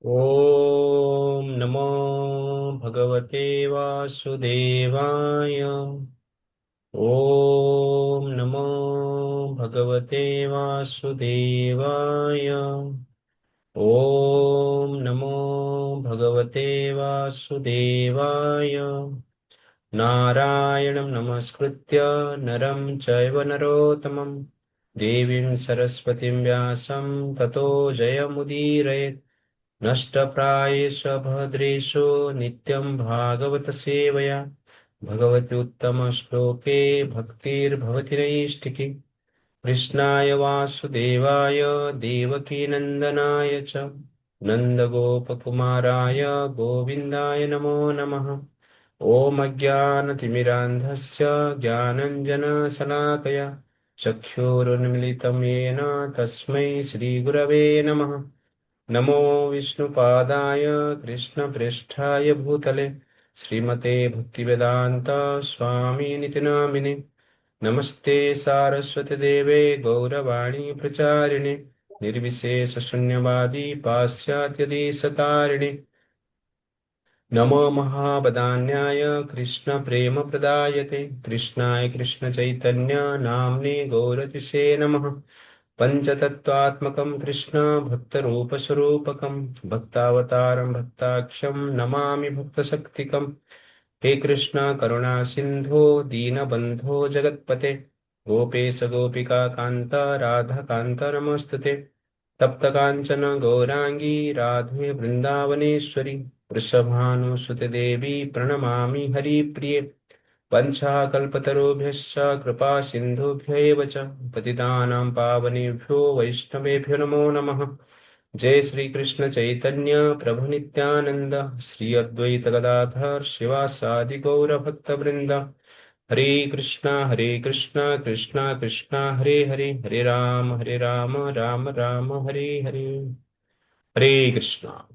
ॐ नमो भगवते वासुदेवाय। ॐ नमो भगवते वासुदेवाय। ॐ नमो भगवते वासुदेवाय। नारायणं नमस्कृत्य नरं चैव नरोत्तमं देवीं सरस्वतीं व्यासं ततो जयमुदीरयेत्। नष्टप्रायेषु भद्रेषु नित्यं भागवत सेवया भगवति उत्तमश्लोके भक्तिर्भवति नैष्टिकी। कृष्णाय वासुदेवाय देवकीनन्दनाय च नन्दगोपकुमाराय गोविन्दाय नमो नमः। ॐ अज्ञानतिमिरान्धस्य ज्ञानञ्जनशलाकया चक्षुरुन्मिलितं येन तस्मै श्रीगुरवे नमः। नमो विष्णुपादाय कृष्णप्रेष्ठाय भूतले श्रीमते भक्तिवेदान्त स्वामिनिति नामिने। नमस्ते सारस्वती देवे गौरवाणी प्रचारिणे निर्विशेषशून्यवादी पाश्चात्यदेशतारिणे। नमो महावदान्याय कृष्णप्रेमप्रदायते कृष्णाय कृष्णचैतन्य नाम्ने गौरतिसे नमः। पञ्चतत्त्वात्मकं कृष्ण भक्तरूपस्वरूपकं भक्तावतारं भक्ताख्यं नमामि भक्तशक्तिकम्। हे कृष्ण करुणा सिन्धो दीनबन्धो जगत्पते गोपेश गोपिका कान्त राधाकान्त नमोऽस्तुते। तप्त कांचन गौरांगी राधे वृंदावनेश्वरी वृषभानुसुते देवी प्रणमामि हरिप्रिये। वंशाकल्पतरुभ्यश्च कृपा सिन्धुभ्य एव च पतितानां पावनेभ्यो वैष्णवेभ्यो नमो नमः। जय श्री कृष्ण चैतन्य प्रभु नित्यानंद श्री अद्वैत गदाधर शिवासादि गौर भक्त वृंद। हरे कृष्णा कृष्णा कृष्णा हरे हरे हरे राम राम राम हरे हरे। हरे कृष्णा।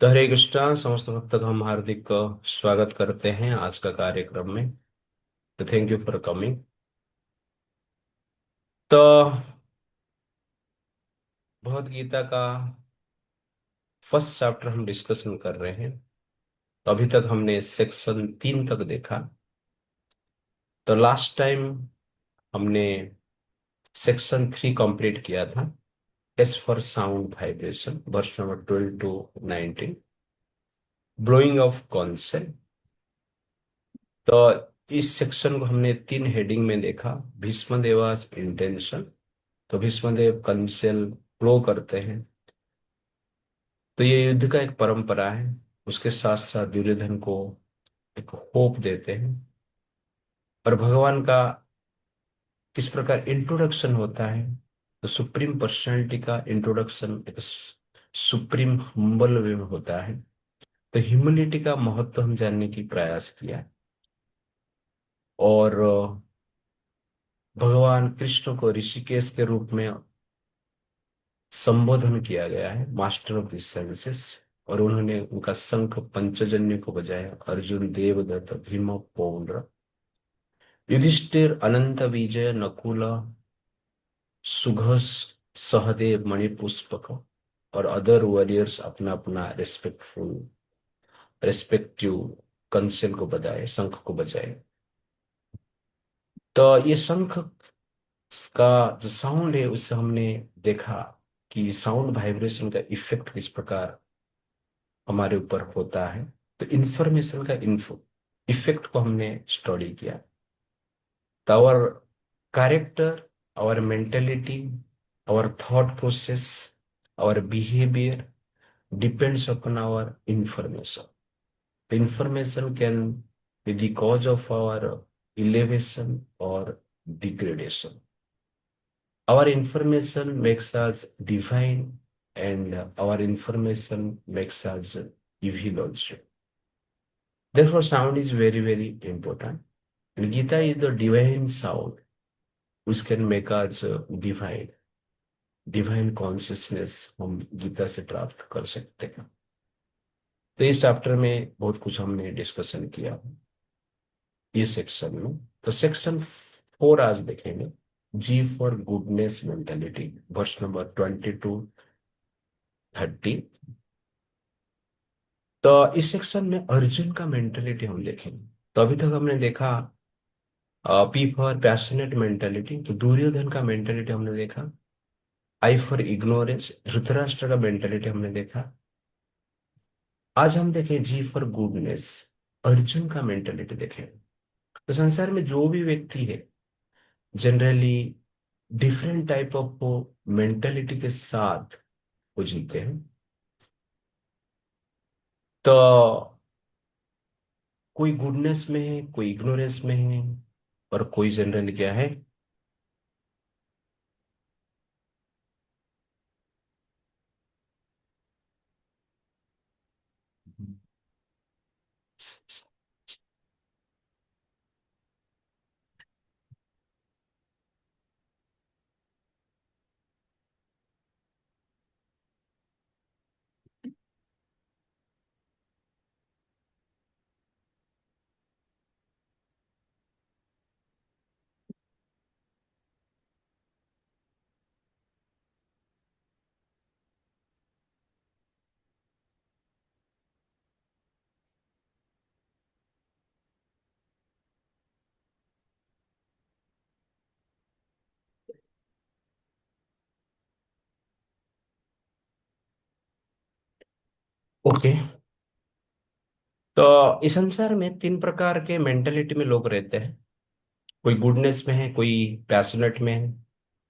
तो हरे कृष्णा समस्त भक्त का हम हार्दिक स्वागत करते हैं आज का कार्यक्रम में। तो थैंक यू फॉर कमिंग। तो भगवद गीता का फर्स्ट चैप्टर हम डिस्कशन कर रहे हैं। तो अभी तक हमने सेक्शन 3 तक देखा। तो लास्ट टाइम हमने सेक्शन 3 कंप्लीट किया था। एस फॉर साउंड वाइब्रेशन वर्ष number 12 to 19 blowing of concept. तो इस सेक्शन को हमने 3 हेडिंग में देखा। भीष्म देवास इंटेंशन। तो भीष्मदेव कंसेल फ्लो करते हैं। तो ये युद्ध का एक परंपरा है। उसके साथ साथ दुर्योधन को एक होप देते हैं। और भगवान का किस प्रकार इंट्रोडक्शन होता है। तो सुप्रीम पर्सनैलिटी का इंट्रोडक्शन एक सुप्रीम हम्बल वे में होता है। तो ह्यूमिलिटी का महत्व हम जानने की प्रयास किया। और भगवान कृष्ण को ऋषिकेश के रूप में संबोधन किया गया है, मास्टर ऑफ द सेंसेस। और उन्होंने उनका शंख पंचजन्य को बजाया। अर्जुन देवदत्त भीम पौंड्र युधिष्ठिर अनंत विजय नकुल सुघस सहदेव मणिपुष्पक और अदर वॉरियर्स अपना अपना रेस्पेक्टिव कंसेल को बजाए, शंख को बजाए। तो ये शंख का जो साउंड है उससे हमने देखा कि साउंड वाइब्रेशन का इफेक्ट किस प्रकार हमारे ऊपर होता है। तो इंफॉर्मेशन का इफेक्ट को हमने स्टडी किया। तो our character, our mentality, our thought process, our behaviour depends upon our information. The information can be the cause of our elevation or degradation. Our information makes us divine, and our information makes us evil also. Therefore, sound is very, very important. And Gita is the divine sound which can make us divine. Divine consciousness हम गीता से प्राप्त कर सकते हैं। तो इस chapter में बहुत कुछ हमने डिस्कशन किया ये सेक्शन में। तो सेक्शन 4 आज देखेंगे। जी फॉर गुडनेस मेंटेलिटी वर्ष नंबर 22 30। तो इस सेक्शन में अर्जुन का मेंटेलिटी हम देखेंगे। तो अभी तक हमने देखा पी फॉर पैशनेट मेंटेलिटी, तो दुर्योधन का मेंटेलिटी हमने देखा। आई फॉर इग्नोरेंस, धृतराष्ट्र का मेंटेलिटी हमने देखा। आज हम देखें जी फॉर गुडनेस, अर्जुन का मेंटेलिटी देखें। तो संसार में जो भी व्यक्ति है, generally different type of mentality के साथ वो जीते हैं। तो कोई गुडनेस में है, कोई इग्नोरेंस में है, और कोई जनरली क्या है। ओके। तो इस संसार में तीन प्रकार के मेंटेलिटी में लोग रहते हैं। कोई गुडनेस में है, कोई पैशनेट में है,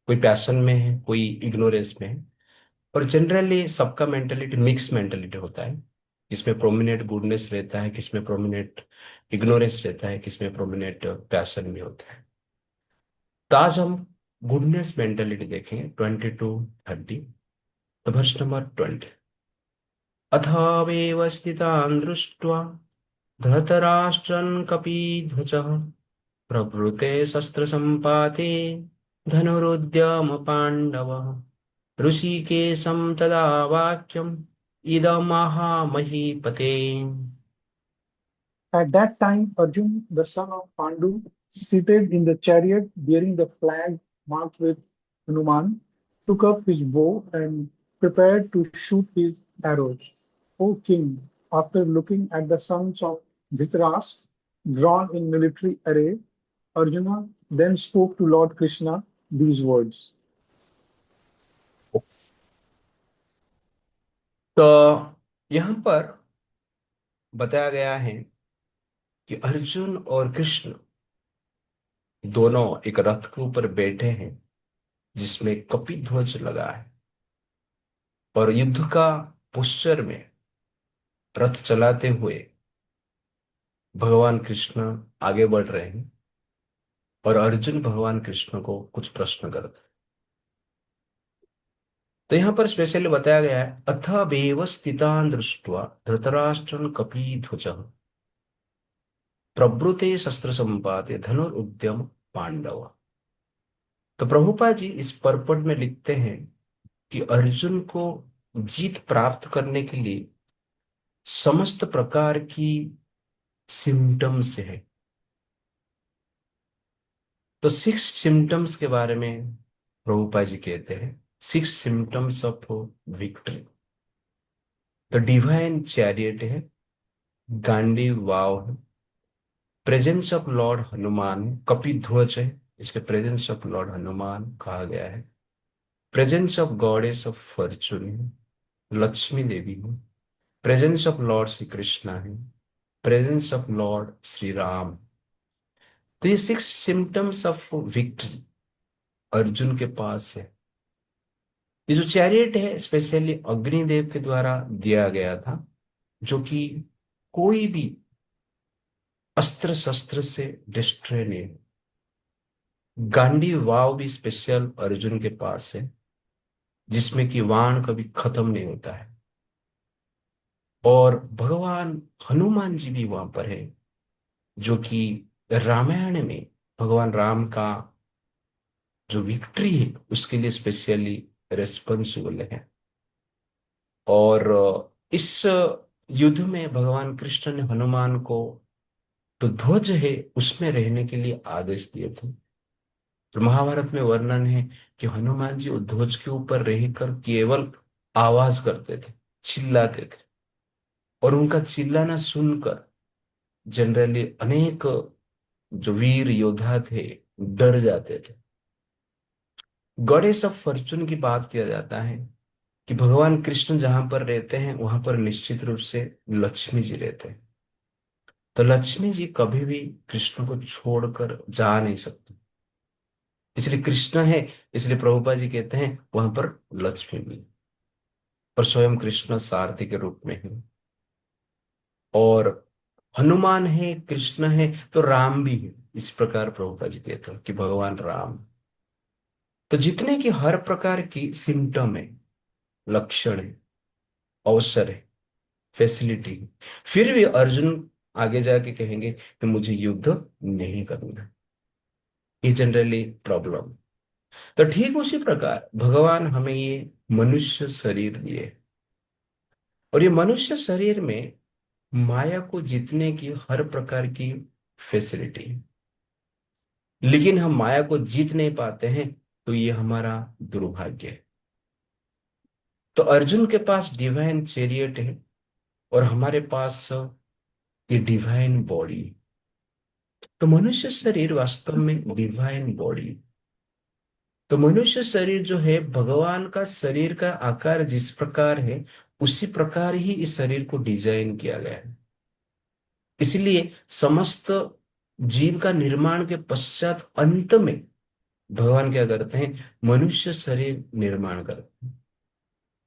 कोई पैशन में है, कोई इग्नोरेंस में है। और जनरली सबका मेंटेलिटी मिक्स मेंटेलिटी होता है। किसमें प्रोमिनेंट गुडनेस रहता है, किसमें प्रोमिनेंट इग्नोरेंस रहता है, किसमें प्रोमिनेंट पैशन भी होता है। तो आज हम गुडनेस मेंटेलिटी देखेंगे 20 to 30। तो वर्ष नंबर 20। अथावेव स्थितान् दृष्ट्वा धृतराष्ट्रन् कपिध्वजः प्रवृते शस्त्रसम्पाते धनुरुद्यम पाण्डवः ऋषिकेशं तदा वाक्यम् इदमहामहीपते। At that time, Arjun, the son of Pandu, seated in the chariot bearing the flag marked with Hanuman, took up his bow and prepared to shoot his arrows. O king, after looking at the sons of Dhritarashtra drawn in military array, Arjuna then spoke to Lord Krishna these words. तो यहाँ पर बताया गया है कि अर्जुन और कृष्ण दोनों एक रथ के ऊपर बैठे हैं, जिसमें कपिध्वज लगा है। और युद्ध का पोस्चर में रथ चलाते हुए भगवान कृष्ण आगे बढ़ रहे हैं, और अर्जुन भगवान कृष्ण को कुछ प्रश्न करते हैं। तो यहां पर स्पेशली बताया गया है, अथ वेव स्थितान् दृष्ट्वा धृतराष्ट्रं कपिध्वजः प्रवृते शस्त्र संपाते धनुरुद्यम पांडव। तो प्रभुपाद जी इस परपट में लिखते हैं कि अर्जुन को जीत प्राप्त करने के लिए समस्त प्रकार की सिम्टम्स है। तो 6 सिम्टम्स के बारे में प्रभुपाद जी कहते हैं, 6 सिम्टम्स ऑफ विक्ट्री। तो डिवाइन चैरियट है, गांडी वाव है, प्रेजेंस ऑफ लॉर्ड हनुमान है, कपिध्वज है, इसके प्रेजेंस ऑफ लॉर्ड हनुमान कहा गया है। Presence of goddess of fortune है, लक्ष्मी देवी है। Presence of lord Shri Krishna है, presence of lord Shri Ram. तो ये 6 सिम्टम्स ऑफ विक्ट्री अर्जुन के पास है। ये जो चैरियट है स्पेशली अग्निदेव के द्वारा दिया गया था, जो कि कोई भी अस्त्र शस्त्र से डिस्ट्रॉय नहीं हो। गांडी वाव भी स्पेशल अर्जुन के पास है, जिसमें कि वाण कभी खत्म नहीं होता है। और भगवान हनुमान जी भी वहां पर है, जो कि रामायण में भगवान राम का जो विक्ट्री है उसके लिए स्पेशली रेस्पॉन्सिबल है। और इस युद्ध में भगवान कृष्ण ने हनुमान को तो ध्वज है उसमें रहने के लिए आदेश दिए थे। तो महाभारत में वर्णन है कि हनुमान जी उस ध्वज के ऊपर रहकर केवल आवाज करते थे, चिल्लाते थे। और उनका चिल्लाना सुनकर जनरली अनेक जो वीर योद्धा थे डर जाते थे। गॉडेस ऑफ फॉर्चून की बात किया जाता है कि भगवान कृष्ण जहां पर रहते हैं वहां पर निश्चित रूप से लक्ष्मी जी रहते हैं। तो लक्ष्मी जी कभी भी कृष्ण को छोड़कर जा नहीं सकती। इसलिए कृष्ण है, इसलिए प्रभुपा जी कहते हैं वहां पर लक्ष्मी भी, और स्वयं कृष्ण सारथी के रूप में है। और हनुमान है, कृष्ण है, तो राम भी है। इस प्रकार प्रभुपा जी कहते हैं कि भगवान राम। तो जितने की हर प्रकार की सिम्टम है, लक्षण है, अवसर है, फैसिलिटी है, फिर भी अर्जुन आगे जाके कहेंगे कि मुझे युद्ध नहीं करना। ये जनरली प्रॉब्लम। तो ठीक उसी प्रकार भगवान हमें ये मनुष्य शरीर दिए, और ये मनुष्य शरीर में माया को जीतने की हर प्रकार की फैसिलिटी है। लेकिन हम माया को जीत नहीं पाते हैं, तो ये हमारा दुर्भाग्य है। तो अर्जुन के पास डिवाइन चैरियट है, और हमारे पास ये डिवाइन बॉडी। तो मनुष्य शरीर वास्तव में डिवाइन बॉडी। तो मनुष्य शरीर जो है भगवान का शरीर का आकार जिस प्रकार है उसी प्रकार ही इस शरीर को डिजाइन किया गया है। इसलिए समस्त जीव का निर्माण के पश्चात अंत में भगवान क्या करते हैं, मनुष्य शरीर निर्माण करते हैं।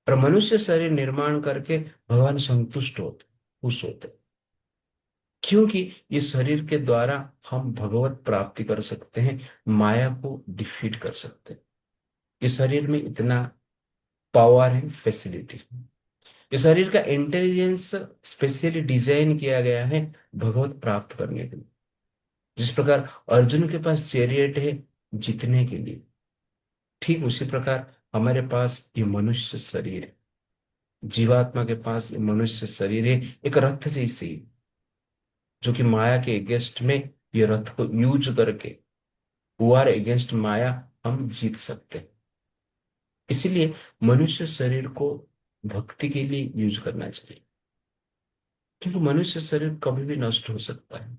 और मनुष्य शरीर निर्माण करके भगवान संतुष्ट होते, खुश होते, क्योंकि ये शरीर के द्वारा हम भगवत प्राप्ति कर सकते हैं, माया को डिफीट कर सकते हैं। इस शरीर में इतना पावर है, फैसिलिटी। इस शरीर का इंटेलिजेंस स्पेशली डिजाइन किया गया है भगवत प्राप्त करने के लिए। जिस प्रकार अर्जुन के पास चैरियट है जीतने के लिए, ठीक उसी प्रकार हमारे पास ये मनुष्य शरीर है। जीवात्मा के पास ये मनुष्य शरीर है, एक रथ जैसे ही, जो कि माया के अगेंस्ट में ये रथ को यूज करके वार अगेंस्ट माया हम जीत सकते हैं। इसलिए मनुष्य शरीर को भक्ति के लिए यूज करना चाहिए, क्योंकि मनुष्य शरीर कभी भी नष्ट हो सकता है।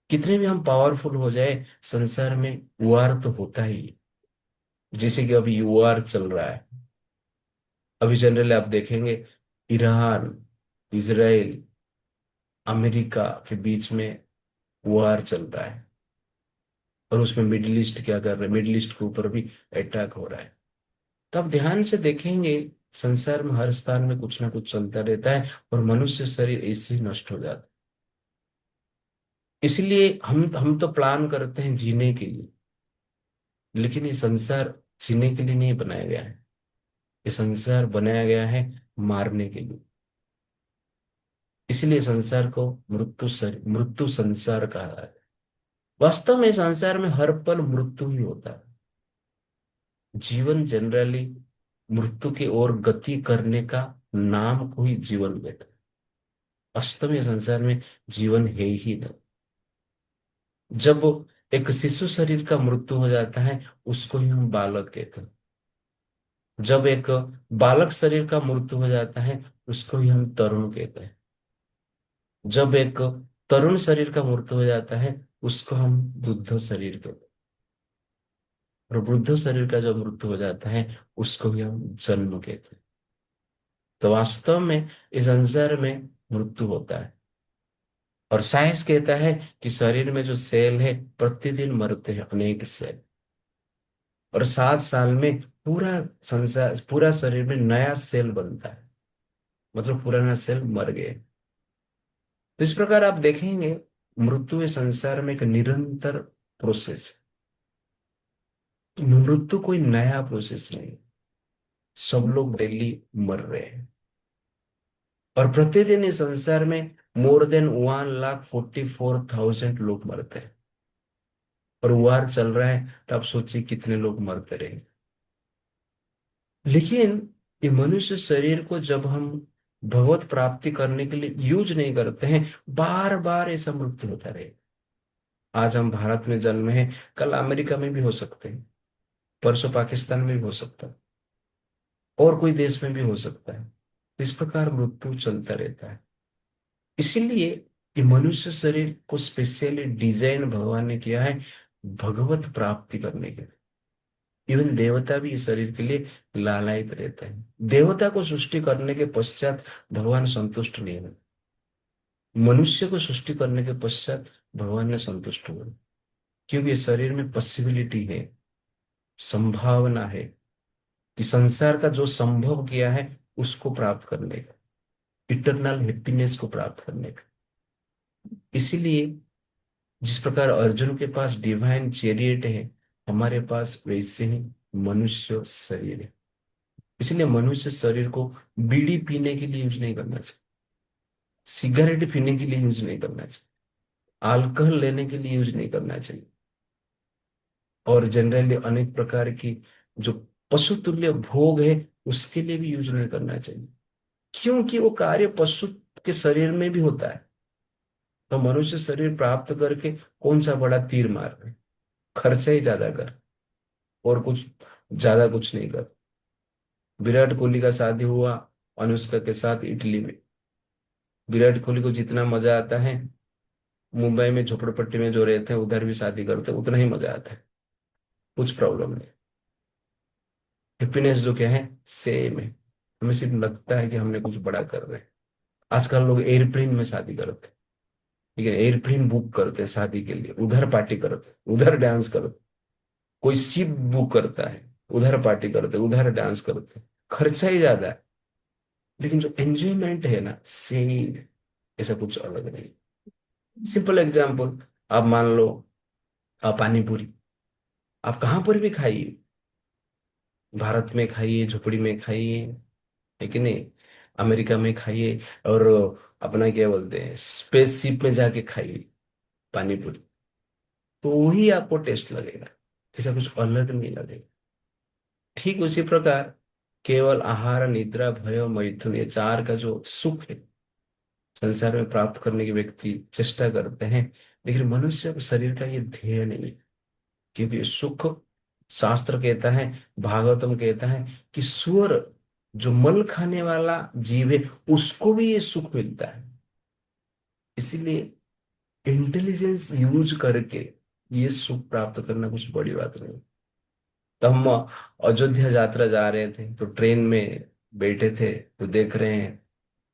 कितने भी हम पावरफुल हो जाए, संसार में वार तो होता ही है। जैसे कि अभी वार चल रहा है। अभी जनरली आप देखेंगे ईरान, इजराइल, अमेरिका के बीच में वार चल रहा है। और उसमें मिडिल ईस्ट क्या कर रहा है, मिडिल ईस्ट के ऊपर भी अटैक हो रहा है। तो आप ध्यान से देखेंगे संसार में हर स्थान में कुछ ना कुछ चलता रहता है, और मनुष्य शरीर ऐसे ही नष्ट हो जाता है। इसलिए हम तो प्लान करते हैं जीने के लिए, लेकिन ये संसार जीने के लिए नहीं बनाया गया है। ये संसार बनाया गया है मारने के लिए। इसलिए संसार को मृत्यु संसार कहा है। वास्तव में संसार में हर पल मृत्यु ही होता है। जीवन जनरली मृत्यु की ओर गति करने का नाम को ही जीवन कहते हैं। वास्तव में संसार में जीवन है ही नहीं। जब एक शिशु शरीर का मृत्यु हो जाता है उसको ही हम बालक कहते हैं। जब एक बालक शरीर का मृत्यु हो जाता है उसको ही हम तरुण कहते हैं। जब एक तरुण शरीर का मृत्यु हो जाता है उसको हम वृद्ध शरीर कहते हैं। और वृद्ध शरीर का जो मृत्यु हो जाता है उसको ही हम जन्म कहते हैं। तो वास्तव में इस संसार में मृत्यु होता है। और साइंस कहता है कि शरीर में जो सेल है प्रतिदिन मरते हैं अनेक सेल। और 7 साल में पूरा संसार, पूरा शरीर में नया सेल बनता है, मतलब पुराना सेल मर गए। तो इस प्रकार आप देखेंगे मृत्यु इस संसार में एक निरंतर प्रोसेस है। मृत्यु कोई नया प्रोसेस नहीं। सब लोग डेली मर रहे हैं। और प्रतिदिन इस संसार में मोर देन 1,44,000 लोग मरते हैं। और वार चल रहा है, तो आप सोचिए कितने लोग मरते रहेंगे। लेकिन ये मनुष्य शरीर को जब हम भगवत प्राप्ति करने के लिए यूज नहीं करते हैं, बार बार ऐसा मृत्यु होता रहे। आज हम भारत में जन्मे हैं, कल अमेरिका में भी हो सकते हैं, परसों पाकिस्तान में भी हो सकता है। और कोई देश में भी हो सकता है। इस प्रकार मृत्यु चलता रहता है। इसीलिए ये मनुष्य शरीर को स्पेशली डिजाइन भगवान ने किया है भगवत प्राप्ति करने के लिए। इवन देवता भी इस शरीर के लिए लालायित रहते हैं। देवता को सृष्टि करने के पश्चात भगवान संतुष्ट नहीं हुए, मनुष्य को सृष्टि करने के पश्चात भगवान ने संतुष्ट हुए, क्योंकि इस शरीर में पॉसिबिलिटी है, संभावना है कि संसार का जो संभव किया है उसको प्राप्त करने का, इटरनल हैप्पीनेस को प्राप्त करने का। इसीलिए जिस प्रकार अर्जुन के पास डिवाइन चैरियट है, हमारे पास वैसे ही मनुष्य शरीर है। इसलिए मनुष्य शरीर को बीड़ी पीने के लिए यूज नहीं करना चाहिए, सिगरेट पीने के लिए यूज नहीं करना चाहिए, अल्कोहल लेने के लिए यूज नहीं करना चाहिए, और जनरली अनेक प्रकार की जो पशु तुल्य भोग है उसके लिए भी यूज नहीं करना चाहिए, क्योंकि वो कार्य पशु के शरीर में भी होता है। तो मनुष्य शरीर प्राप्त करके कौन सा बड़ा तीर मार रहे हैं? खर्चा ही ज्यादा कर, और कुछ ज्यादा कुछ नहीं कर। विराट कोहली का शादी हुआ अनुष्का के साथ इटली में। विराट कोहली को जितना मजा आता है मुंबई में झोपड़पट्टी में जो रहते हैं उधर भी शादी करते हैं उतना ही मजा आता है, कुछ प्रॉब्लम नहीं। हैप्पीनेस जो क्या है सेम है। हमें सिर्फ लगता है कि हमने कुछ बड़ा कर रहे हैं। आजकल लोग एयरप्लेन में शादी करते हैं, ठीक है, एयरप्लेन बुक करते हैं शादी के लिए, उधर पार्टी करते हैं, उधर डांस करते हैं। कोई शिप बुक करता है, उधर पार्टी करते हैं, उधर डांस करते हैं। खर्चा ही ज्यादा है, लेकिन जो एंजॉयमेंट है ना सेम है, ऐसा कुछ अलग नहीं। सिंपल एग्जाम्पल, आप मान लो आप पानी पूरी आप कहाँ पर भी खाइए, भारत में खाइए, झोपड़ी में खाइए, है कि नहीं, अमेरिका में खाइए, और अपना क्या बोलते हैं स्पेसशिप में जाके खाइए पानी पूरी, तो वही आपको टेस्ट लगेगा, ऐसा कुछ अलग नहीं लगेगा। ठीक उसी प्रकार केवल आहार निद्रा भय मैथुन ये चार का जो सुख है संसार में प्राप्त करने की व्यक्ति चेष्टा करते हैं, लेकिन मनुष्य शरीर का ये ध्येय नहीं है। क्योंकि सुख, शास्त्र कहता है, भागवतम कहता है कि सुअर जो मल खाने वाला जीव है उसको भी ये सुख मिलता है। इसीलिए इंटेलिजेंस यूज करके ये सुख प्राप्त करना कुछ बड़ी बात नहीं। तो हम अयोध्या यात्रा जा रहे थे तो ट्रेन में बैठे थे तो देख रहे हैं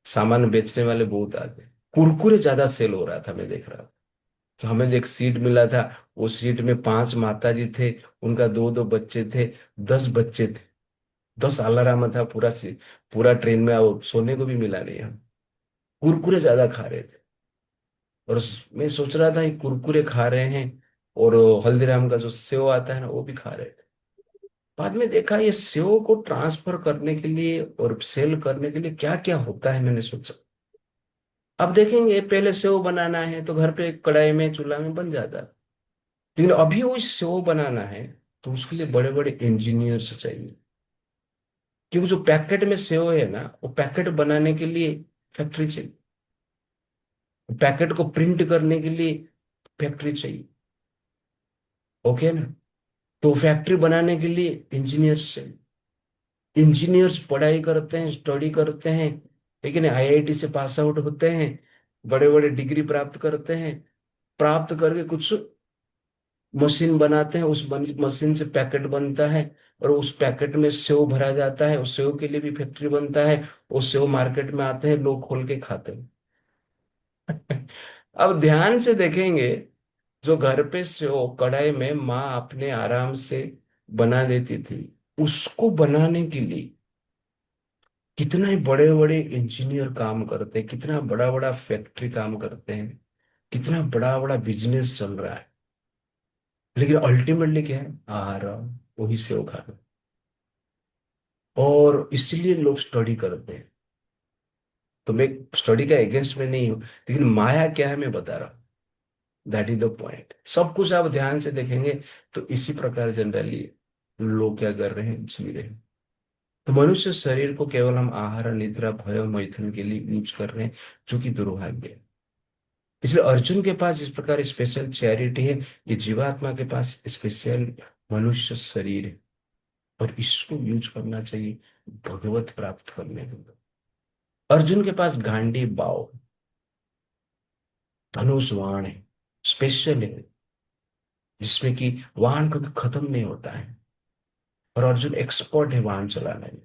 सामान बेचने वाले बहुत आते, कुरकुरे ज्यादा सेल हो रहा था, मैं देख रहा था। तो हमें जो एक सीट मिला था, वो सीट में 5 माताजी थे, उनका 2 2 बच्चे थे, 10 बच्चे थे, 10 अलार्म था पूरा पूरा ट्रेन में, और सोने को भी मिला नहीं। हम कुरकुरे ज्यादा खा रहे थे, और मैं सोच रहा था ये कुरकुरे खा रहे हैं और हल्दीराम का जो सेव आता है ना वो भी खा रहे थे। बाद में देखा ये सेव को ट्रांसफर करने के लिए और सेल करने के लिए क्या क्या होता है, मैंने सोचा। अब देखेंगे पहले सेव बनाना है तो घर पे कढ़ाई में चूल्हा में बन जाता है, लेकिन अभी वो सेव बनाना है तो उसके लिए बड़े बड़े इंजीनियर्स चाहिए। क्योंकि जो पैकेट में सेव है ना वो पैकेट बनाने के लिए फैक्ट्री चाहिए, पैकेट को प्रिंट करने के लिए फैक्ट्री चाहिए, ओके ना। तो फैक्ट्री बनाने के लिए इंजीनियर्स चाहिए। इंजीनियर्स पढ़ाई करते हैं, स्टडी करते हैं, लेकिन आईआईटी से पास आउट होते हैं, बड़े बड़े डिग्री प्राप्त करते हैं, प्राप्त करके कुछ मशीन बनाते हैं, उस मशीन से पैकेट बनता है, और उस पैकेट में सेव भरा जाता है, उस सेव के लिए भी फैक्ट्री बनता है, वो सेव मार्केट में आते हैं, लोग खोल के खाते हैं। अब ध्यान से देखेंगे, जो घर पे सेव कढ़ाई में माँ अपने आराम से बना देती थी, उसको बनाने के लिए कितना ही बड़े बड़े इंजीनियर काम करते हैं, कितना बड़ा बड़ा फैक्ट्री काम करते हैं, कितना बड़ा बड़ा बिजनेस चल रहा है, लेकिन अल्टीमेटली क्या है आहार, वही सेव खाना। और इसलिए लोग स्टडी करते हैं। तो मैं स्टडी का अगेंस्ट में नहीं हूं, लेकिन माया क्या है मैं बता रहा हूँ, दैट इज द पॉइंट। सब कुछ आप ध्यान से देखेंगे तो इसी प्रकार जनरली लोग क्या कर रहे हैं, जी रहे हैं। तो मनुष्य शरीर को केवल हम आहार निद्रा भय मैथुन के लिए यूज कर रहे हैं, जो कि दुर्भाग्य है। इसलिए अर्जुन के पास इस प्रकार स्पेशल चैरिटी है, ये जीवात्मा के पास स्पेशल मनुष्य शरीर है। और इसको यूज करना चाहिए भगवत प्राप्त करने के लिए। अर्जुन के पास गांडी बाव, धनुष बाण है, स्पेशल है, जिसमें कि वाहन कभी खत्म नहीं होता है, और अर्जुन एक्सपर्ट है वाहन चलाने में।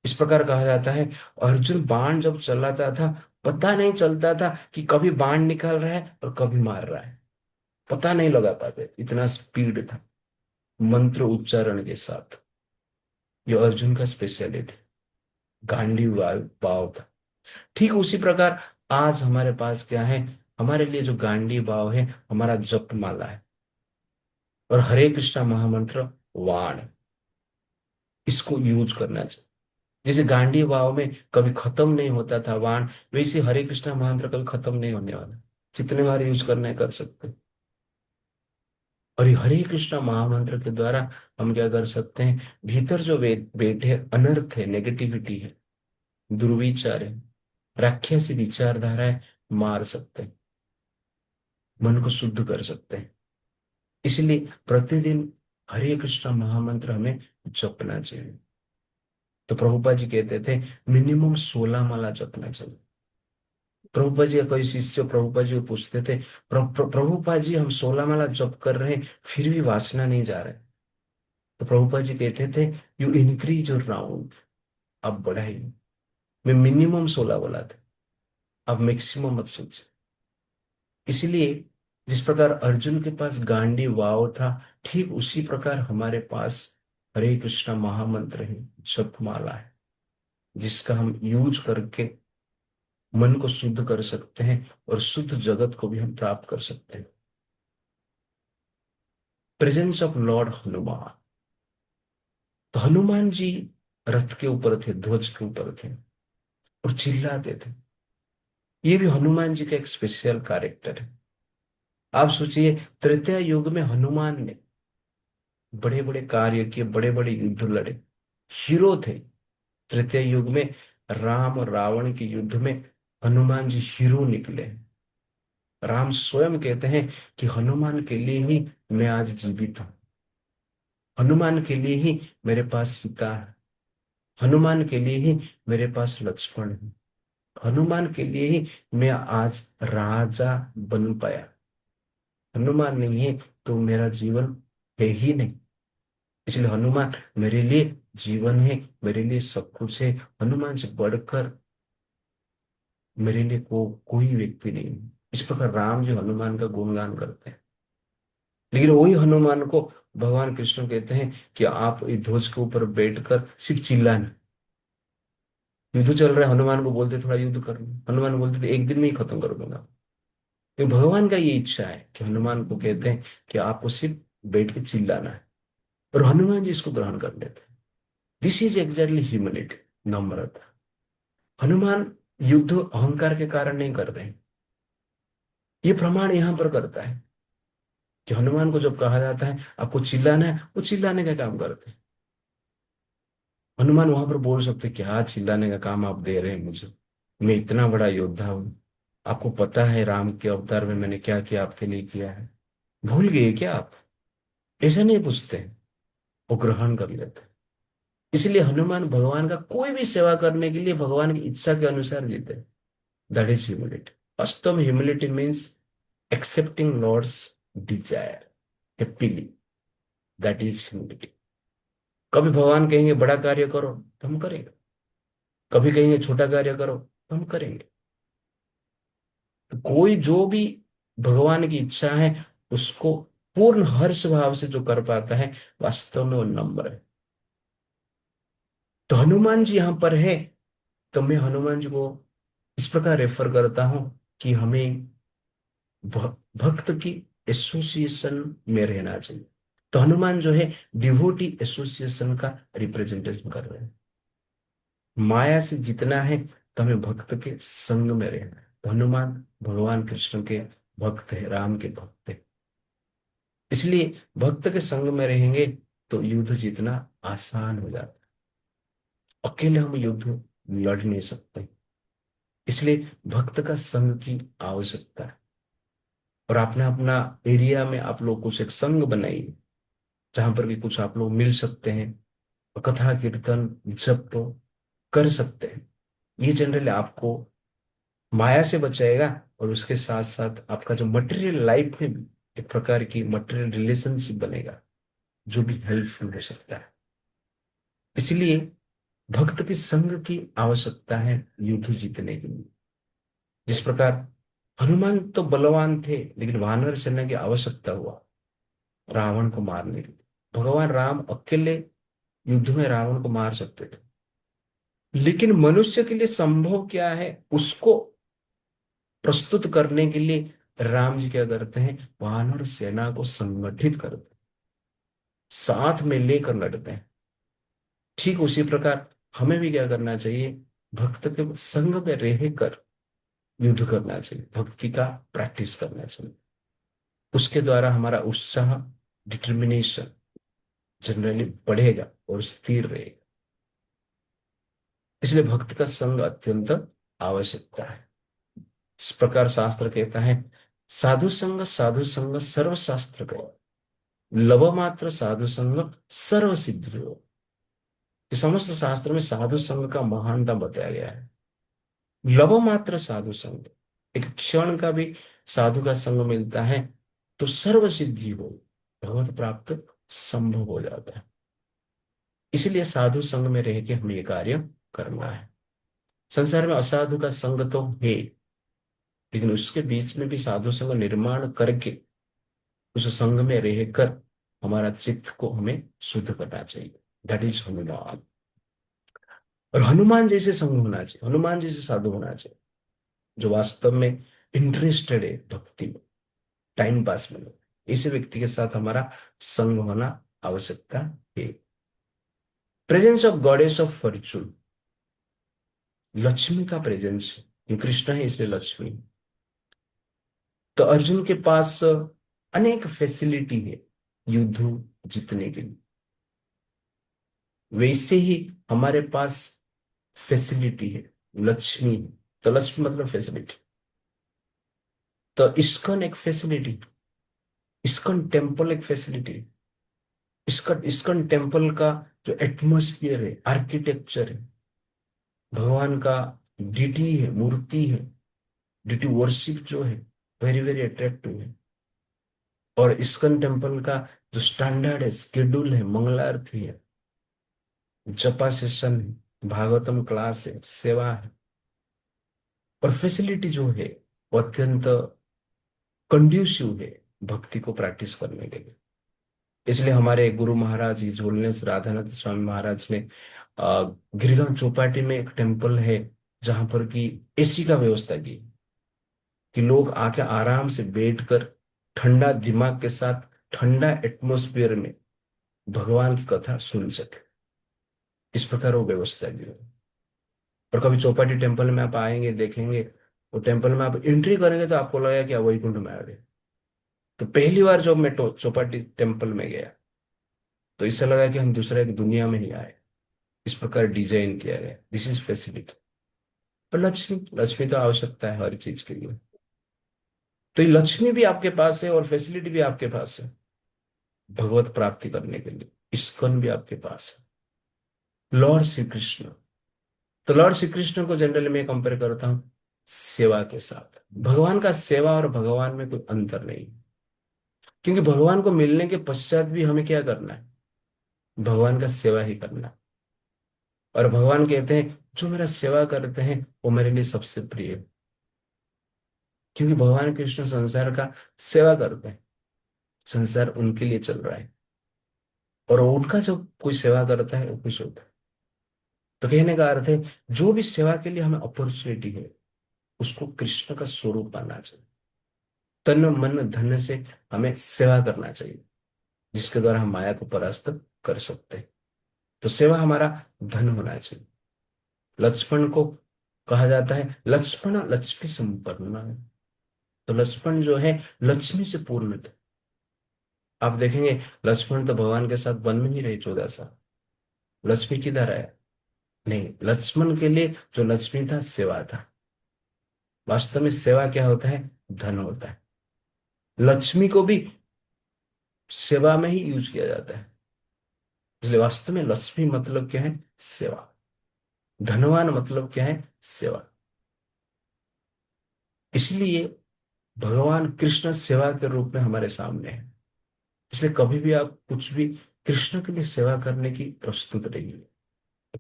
इस प्रकार कहा जाता है, अर्जुन बाण जब चलाता था, पता नहीं चलता था कि कभी बाण निकाल रहा है और कभी मार रहा है, पता नहीं लगा पाते, इतना स्पीड था मंत्र उच्चारण के साथ। ये अर्जुन का स्पेशलिटी, गांडी वायु भाव था। ठीक उसी प्रकार आज हमारे पास क्या है, हमारे लिए जो गांडी भाव है, हमारा जप माला है, और हरे कृष्णा महामंत्र वाण है। इसको यूज करना चाहिए। जैसे गांडी भाव में कभी खत्म नहीं होता था वाण, वैसे हरे कृष्णा मंत्र कभी खत्म नहीं होने वाला। जितने बार यूज करना है कर सकते हैं। और ये हरे कृष्णा महामंत्र के द्वारा हम क्या कर सकते हैं, भीतर जो बैठे अनर्थ है, नेगेटिविटी है, दुर्विचार है, राक्षसी विचारधारा है, मार सकते हैं, मन को शुद्ध कर सकते हैं। इसलिए प्रतिदिन हरे कृष्णा महामंत्र हमें जपना चाहिए। तो प्रभुपा जी कहते थे मिनिमम 16 माला जपना चाहिए। प्रभुपा जी का कोई शिष्य प्रभुपा जी को पूछते थे, प्रभुपा जी हम 16 माला जप कर रहे हैं, फिर भी वासना नहीं जा रहे। तो प्रभुपा जी कहते थे यू इंक्रीज योर राउंड, आप बढ़ाइए। मैं मिनिमम 16 बोला था, आप मैक्सिमम मत सोचिए। इसलिए जिस प्रकार अर्जुन के पास गांडी वाव था, ठीक उसी प्रकार हमारे पास हरे कृष्णा महामंत्र है, जपमाला है, जिसका हम यूज करके मन को शुद्ध कर सकते हैं, और शुद्ध जगत को भी हम प्राप्त कर सकते हैं। Presence of Lord Hanuman. तो हनुमान जी रथ के ऊपर थे, ध्वज के ऊपर थे, और चिल्लाते थे। ये भी हनुमान जी का एक स्पेशल कैरेक्टर है। आप सोचिए, त्रेता युग में हनुमान ने बड़े बड़े कार्य किए, बड़े बड़े युद्ध लड़े, हीरो थे। तृतीय युग में राम और रावण के युद्ध में हनुमान जी हीरो निकले। राम स्वयं कहते हैं कि हनुमान के लिए ही मैं आज जीवित हूं, हनुमान के लिए ही मेरे पास सीता है, हनुमान के लिए ही मेरे पास लक्ष्मण है, हनुमान के लिए ही मैं आज राजा बन पाया। हनुमान नहीं है तो मेरा जीवन है ही नहीं। इसलिए हनुमान मेरे लिए जीवन है, मेरे लिए सब कुछ है। हनुमान से बढ़कर मेरे लिए कोई व्यक्ति नहीं है। इस प्रकार राम जी हनुमान का गुणगान करते हैं। लेकिन वही हनुमान को भगवान कृष्ण कहते हैं कि आप इस ध्वज के ऊपर बैठकर सिर्फ चिल्लाना। युद्ध चल रहा है, हनुमान को बोलते थोड़ा युद्ध कर लो, हनुमान बोलते थे एक दिन में ही खत्म कर दूंगा। तो भगवान का ये इच्छा है कि हनुमान को कहते हैं कि आपको सिर्फ बैठ के चिल्लाना है, और हनुमान जी इसको ग्रहण कर लेते हैं। दिस इज एग्जैक्टली ह्यूमिलिटी, नम्रता। हनुमान युद्ध अहंकार के कारण नहीं कर रहे हैं। ये प्रमाण यहां पर करता है कि हनुमान को जब कहा जाता है आपको चिल्लाना है, वो चिल्लाने का काम करते हैं। हनुमान वहां पर बोल सकते क्या चिल्लाने का काम आप दे रहे हैं मुझे, मैं इतना बड़ा योद्धा हूं, आपको पता है राम के अवतार में मैंने क्या किया, आपके लिए किया है, भूल गए क्या आप? ऐसा नहीं पूछते हैं, वो ग्रहण कर लेते हैं। इसलिए हनुमान भगवान का कोई भी सेवा करने के लिए भगवान की इच्छा के अनुसार जीते हैं। That is humility. वास्तव में humility means accepting lord's desire happily, that is humility. कभी भगवान कहेंगे बड़ा कार्य करो तो हम करेंगे, कभी कहेंगे छोटा कार्य करो तो हम करेंगे। तो कोई जो भी भगवान की इच्छा है उसको पूर्ण हर्ष भाव से जो कर पाता है, वास्तव में वो नम्र है। तो हनुमान जी यहां पर है, तो मैं हनुमान जी को इस प्रकार रेफर करता हूं कि हमें भक्त की एसोसिएशन में रहना चाहिए। तो हनुमान जो है डिवोटी एसोसिएशन का रिप्रेजेंटेशन कर रहे हैं। माया से जितना है तो हमें भक्त के संग में रहना है। तो हनुमान भगवान कृष्ण के भक्त है, राम के भक्त है। इसलिए भक्त के संग में रहेंगे तो युद्ध जीतना आसान हो जाता है। अकेले हम युद्ध लड़ नहीं सकते, इसलिए भक्त का संग की आवश्यकता है। और आपने अपना एरिया में आप लोग कुछ एक संघ बनाइए, जहां पर भी कुछ आप लोग मिल सकते हैं, कथा कीर्तन जप कर सकते हैं। ये जनरली आपको माया से बचाएगा, और उसके साथ साथ आपका जो मटेरियल लाइफ में भी एक प्रकार की मटेरियल रिलेशनशिप बनेगा, जो भी हेल्पफुल हो सकता है। इसलिए भक्त की संग की आवश्यकता है युद्ध जीतने के लिए। जिस प्रकार हनुमान तो बलवान थे, लेकिन वानर सेना की आवश्यकता हुआ रावण को मारने के लिए। भगवान राम अकेले युद्ध में रावण को मार सकते थे, लेकिन मनुष्य के लिए संभव क्या है उसको प्रस्तुत करने के लिए राम जी क्या करते हैं, वानर सेना को संगठित करते हैं, साथ में लेकर लड़ते हैं। ठीक उसी प्रकार हमें भी क्या करना चाहिए, भक्त के संग में रहकर युद्ध करना चाहिए, भक्ति का प्रैक्टिस करना चाहिए। उसके द्वारा हमारा उत्साह, डिटर्मिनेशन जनरली बढ़ेगा और स्थिर रहेगा। इसलिए भक्त का संग अत्यंत आवश्यकता है। इस प्रकार शास्त्र कहता है, साधु संग सर्व शास्त्र का, लव मात्र साधु संग सर्व सिद्धि हो। ये समस्त शास्त्र में साधु संग का महानता बताया गया है। लव मात्र साधु संग, एक क्षण का भी साधु का संग मिलता है तो सर्व सिद्धि हो, भगवत प्राप्त संभव हो जाता है। इसलिए साधु संग में रह के हमें ये कार्य करना है। संसार में असाधु का संग तो है, लेकिन उसके बीच में भी साधु संग निर्माण करके उस संग में रहकर हमारा चित्त को हमें शुद्ध करना चाहिए। That is Hanuman. और हनुमान जैसे संग होना चाहिए, हनुमान जैसे साधु होना चाहिए, जो वास्तव में इंटरेस्टेड है भक्ति में, टाइम पास में। ऐसे व्यक्ति के साथ हमारा संग होना आवश्यकता है। Presence of goddess of Fortune, Lakshmi का प्रेजेंस है। ये कृष्ण है इसलिए लक्ष्मी है। तो अर्जुन के पास अनेक फैसिलिटी है युद्ध जीतने के लिए। वैसे ही हमारे पास फैसिलिटी है, लक्ष्मी है। तो लक्ष्मी मतलब फैसिलिटी। तो इस्कॉन एक फैसिलिटी, इस्कॉन टेम्पल एक फैसिलिटी। इस्कॉन टेम्पल का जो एटमोस्फियर है, आर्किटेक्चर है, भगवान का डिटी है, मूर्ति है, डिटी वर्शिप जो है, वेरी वेरी अट्रैक्टिव है। और इस्कॉन टेम्पल का जो स्टैंडर्ड है, स्केड्यूल है, मंगलारती है, जपा सेशन है, भागवतम क्लास है, सेवा है, और फैसिलिटी जो है वो अत्यंत कंड्यूसिव है भक्ति को प्रैक्टिस करने के लिए। इसलिए हमारे गुरु महाराज जी झोलने राधानाथ स्वामी महाराज ने गिरिगांव चौपाटी में एक टेम्पल है जहां पर की एसी का व्यवस्था की, कि लोग आके आराम से बैठकर ठंडा दिमाग के साथ ठंडा एटमोस्फियर में भगवान की कथा सुन सके। इस प्रकार वो व्यवस्था की है। और कभी चौपाटी टेम्पल में आप आएंगे, देखेंगे वो टेम्पल में आप एंट्री करेंगे तो आपको लगेगा कि आप वैकुंठ में आ गए। तो पहली बार जब मैं चौपाटी टेम्पल में गया तो इससे लगा कि हम दूसरे एक दुनिया में ही आए। इस प्रकार डिजाइन किया गया, दिस इज फैसिलिटी। पर लक्ष्मी, लक्ष्मी तो आवश्यकता है हर चीज के लिए। तो ये लक्ष्मी भी आपके पास है और फैसिलिटी भी आपके पास है भगवत प्राप्ति करने के लिए। इस्कॉन भी आपके पास है। लॉर्ड श्री कृष्ण, तो लॉर्ड श्री कृष्ण को जनरली मैं कंपेयर करता हूँ सेवा के साथ। भगवान का सेवा और भगवान में कोई अंतर नहीं, क्योंकि भगवान को मिलने के पश्चात भी हमें क्या करना है, भगवान का सेवा ही करना है। और भगवान कहते हैं जो मेरा सेवा करते हैं वो मेरे लिए सबसे प्रिय है, क्योंकि भगवान कृष्ण संसार का सेवा करते हैं। संसार उनके लिए चल रहा है, और उनका जब कोई सेवा करता है वो खुश होता है। तो कहने का अर्थ है जो भी सेवा के लिए हमें अपॉर्चुनिटी है उसको कृष्ण का स्वरूप पाना चाहिए। तन मन धन से हमें सेवा करना चाहिए, जिसके द्वारा हम माया को परास्त कर सकते हैं। तो सेवा हमारा धन होना चाहिए। लक्ष्मण को कहा जाता है लक्ष्मण लक्ष्मी संपन्न है। तो लक्ष्मण जो है लक्ष्मी से पूर्ण थे। आप देखेंगे लक्ष्मण तो भगवान के साथ वन में ही रहे 14 साल। लक्ष्मी किधर आया? नहीं, लक्ष्मण के लिए जो लक्ष्मी था सेवा था। वास्तव में सेवा क्या होता है? धन होता है। लक्ष्मी को भी सेवा में ही यूज किया जाता है। इसलिए वास्तव में लक्ष्मी मतलब क्या है? सेवा। धनवान मतलब क्या है? सेवा। इसलिए भगवान कृष्ण सेवा के रूप में हमारे सामने है। इसलिए कभी भी आप कुछ भी कृष्ण के लिए सेवा करने की प्रस्तुत रहिए,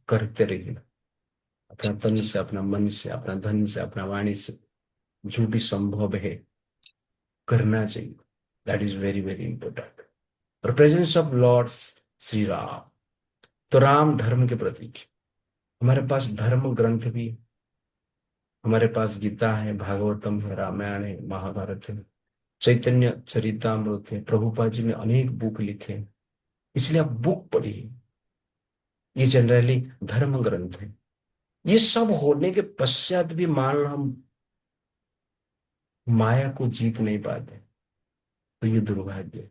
करते रहिए, अपना तन से, अपना मन से, अपना धन से, अपना वाणी से, जो भी संभव है करना चाहिए। That is very very important. और presence of lord Shri Ram, तो राम धर्म के प्रतीक है। हमारे पास धर्म ग्रंथ भी है। हमारे पास गीता है, भागवतम है, रामायण है, महाभारत है, चैतन्य चरितामृत है, प्रभुपाद जी ने अनेक बुक लिखे हैं। इसलिए आप बुक पढ़िए। ये जनरली धर्म ग्रंथ है। ये सब होने के पश्चात भी मान लो हम माया को जीत नहीं पाते, तो ये दुर्भाग्य है।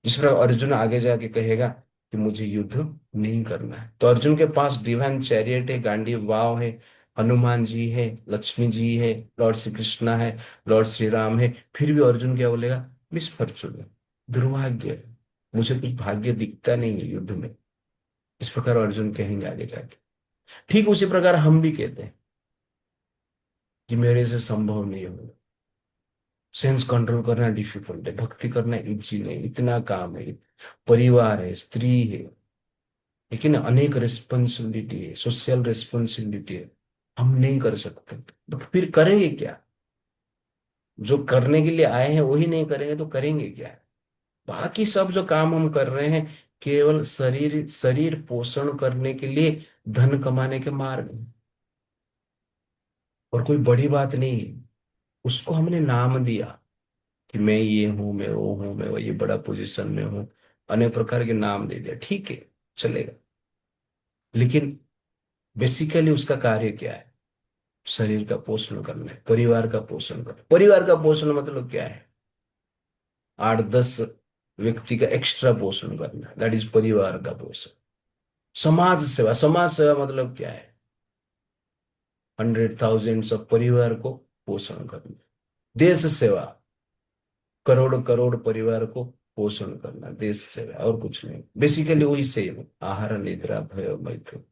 जिस पर अर्जुन आगे जाके कहेगा कि मुझे युद्ध नहीं करना है, तो अर्जुन के पास डिवाइन चैरियट है, गांडीव वाव है, हनुमान जी है, लक्ष्मी जी है, लॉर्ड श्री कृष्णा है, लॉर्ड श्री राम है, फिर भी अर्जुन क्या बोलेगा? मिसफॉर्चून है, दुर्भाग्य है, मुझे कुछ भाग्य दिखता नहीं है युद्ध में। इस प्रकार अर्जुन कहेंगे आगे जाके। ठीक उसी प्रकार हम भी कहते हैं कि मेरे से संभव नहीं होगा, सेंस कंट्रोल करना डिफिकल्ट है, भक्ति करना इजी नहीं, इतना काम है, परिवार है, स्त्री है, लेकिन अनेक रिस्पॉन्सिबिलिटी है, सोशल रिस्पॉन्सिबिलिटी है, हम नहीं कर सकते। तो फिर करेंगे क्या? जो करने के लिए आए हैं वही नहीं करेंगे तो करेंगे क्या? बाकी सब जो काम हम कर रहे हैं केवल शरीर शरीर पोषण करने के लिए, धन कमाने के मार्ग हैं। और कोई बड़ी बात नहीं है। उसको हमने नाम दिया कि मैं ये हूं, मैं वो हूं, मैं वो ये बड़ा पोजीशन में हूं, अनेक प्रकार के नाम दे दिया, ठीक है, चलेगा। लेकिन बेसिकली उसका कार्य क्या है? शरीर का पोषण करना है, परिवार का पोषण करना है। परिवार का पोषण मतलब क्या है? 8-10 व्यक्ति का एक्स्ट्रा पोषण करना है, दैट इज परिवार का पोषण। समाज सेवा, समाज सेवा मतलब क्या है? 100,000 ऑफ परिवार को पोषण करना। देश सेवा, करोड़ करोड़ परिवार को पोषण करना, देश सेवा, और कुछ नहीं। बेसिकली वही सेम, आहार निद्रा भय मैथुन,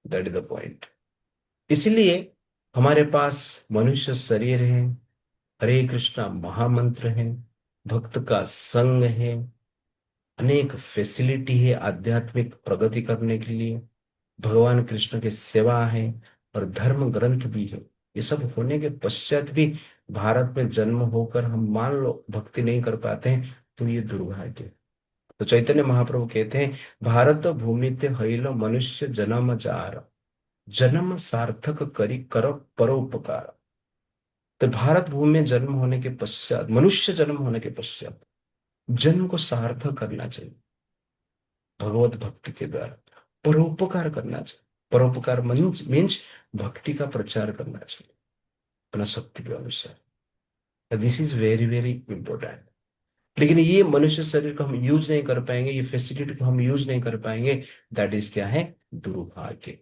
दैट इज द पॉइंट। इसलिए हमारे पास मनुष्य शरीर है, हरे कृष्णा महामंत्र है, भक्त का संग है, अनेक फैसिलिटी है आध्यात्मिक प्रगति करने के लिए, भगवान कृष्ण की सेवा है, और धर्म ग्रंथ भी है। ये सब होने के पश्चात भी भारत में जन्म होकर हम मान लो भक्ति नहीं कर पाते हैं, तो ये दुर्भाग्य है। तो चैतन्य महाप्रभु कहते हैं, भारत भूमि ते हईल मनुष्य जन्म जार, जन्म सार्थक करी कर परोपकार। तो भारत भूमि में जन्म होने के पश्चात, मनुष्य जन्म होने के पश्चात जन्म को सार्थक करना चाहिए भगवत भक्ति के द्वारा, परोपकार करना चाहिए। परोपकार मीन्स भक्ति का प्रचार करना चाहिए अपना शक्ति के अनुसार। This is very very important. लेकिन ये मनुष्य शरीर को हम यूज नहीं कर पाएंगे, ये फैसिलिटी को हम यूज नहीं कर पाएंगे, दैट इज क्या है? दुर्भाग्य।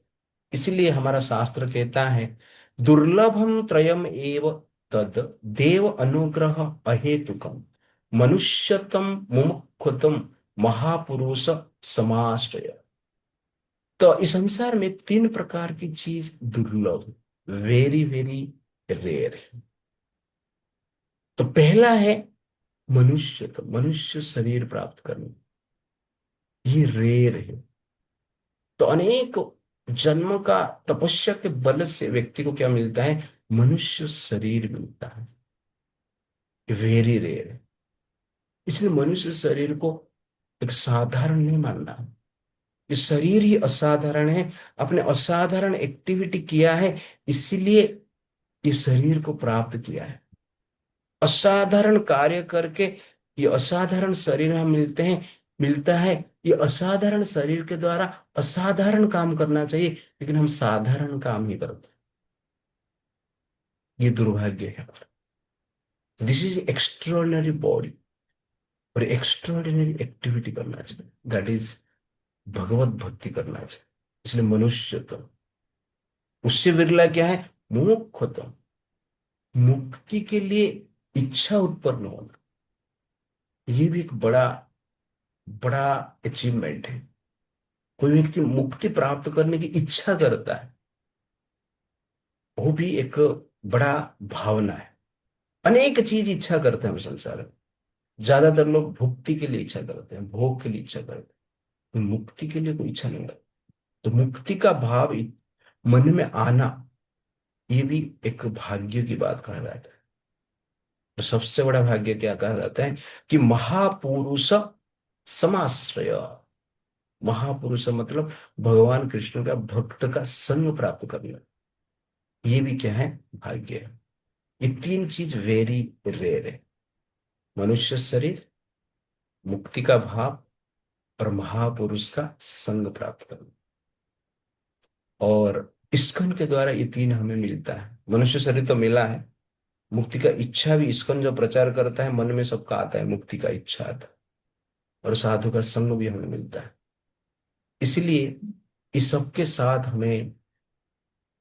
इसलिए हमारा शास्त्र कहता है, दुर्लभम त्रयम एव तद देव अनुग्रह अहेतुकम मनुष्यतम मुमुक्षुतम महापुरुष समाश्रय। तो इस संसार में 3 प्रकार की चीज दुर्लभ, वेरी वेरी रेयर है। तो पहला है मनुष्य, तो मनुष्य शरीर प्राप्त करना, ये रेयर है। तो अनेक जन्म का तपस्या के बल से व्यक्ति को क्या मिलता है? मनुष्य शरीर मिलता है, वेरी रेयर है। इसलिए मनुष्य शरीर को एक साधारण नहीं मानना। ये शरीर ही असाधारण है, अपने असाधारण एक्टिविटी किया है, इसीलिए ये शरीर को प्राप्त किया है। असाधारण कार्य करके ये असाधारण शरीर हमें मिलता है। ये असाधारण शरीर के द्वारा असाधारण काम करना चाहिए, लेकिन हम साधारण काम ही करते हैं। ये दुर्भाग्य है। दिस इज एक्स्ट्रॉर्डिनरी बॉडी और एक्स्ट्रॉर्डिनरी एक्टिविटी करना चाहिए, दैट इज भगवत भक्ति करना चाहिए। इसलिए मनुष्य तो उससे विरला क्या है? मोक्षतम, मुक्ति के लिए इच्छा उत्पन्न होना। ये भी एक बड़ा बड़ा अचीवमेंट है। कोई व्यक्ति मुक्ति प्राप्त करने की इच्छा करता है, वो भी एक बड़ा भावना है। अनेक चीज इच्छा करते हैं हम संसार में। ज्यादातर लोग भुक्ति के लिए इच्छा करते हैं, भोग के लिए इच्छा करते हैं, मुक्ति के लिए कोई इच्छा नहीं करता। तो मुक्ति का भाव मन में आना, ये भी एक भाग्य की बात कहा जाता है। तो सबसे बड़ा भाग्य क्या कहा जाता है कि महापुरुष समाश्रय। महापुरुष मतलब भगवान कृष्ण का भक्त का संग प्राप्त करना, ये भी क्या है, भाग्य है। ये तीन चीज वेरी रेयर है। मनुष्य शरीर, मुक्ति का भाव, और महापुरुष का संग प्राप्त करना। और इस्कन के द्वारा ये तीन हमें मिलता है। मनुष्य शरीर तो मिला है, मुक्ति का इच्छा भी इस्कन जो प्रचार करता है, मन में सबका आता है, मुक्ति का इच्छा आता है। और साधु का संग भी हमें मिलता है। इसलिए इस सबके साथ हमें,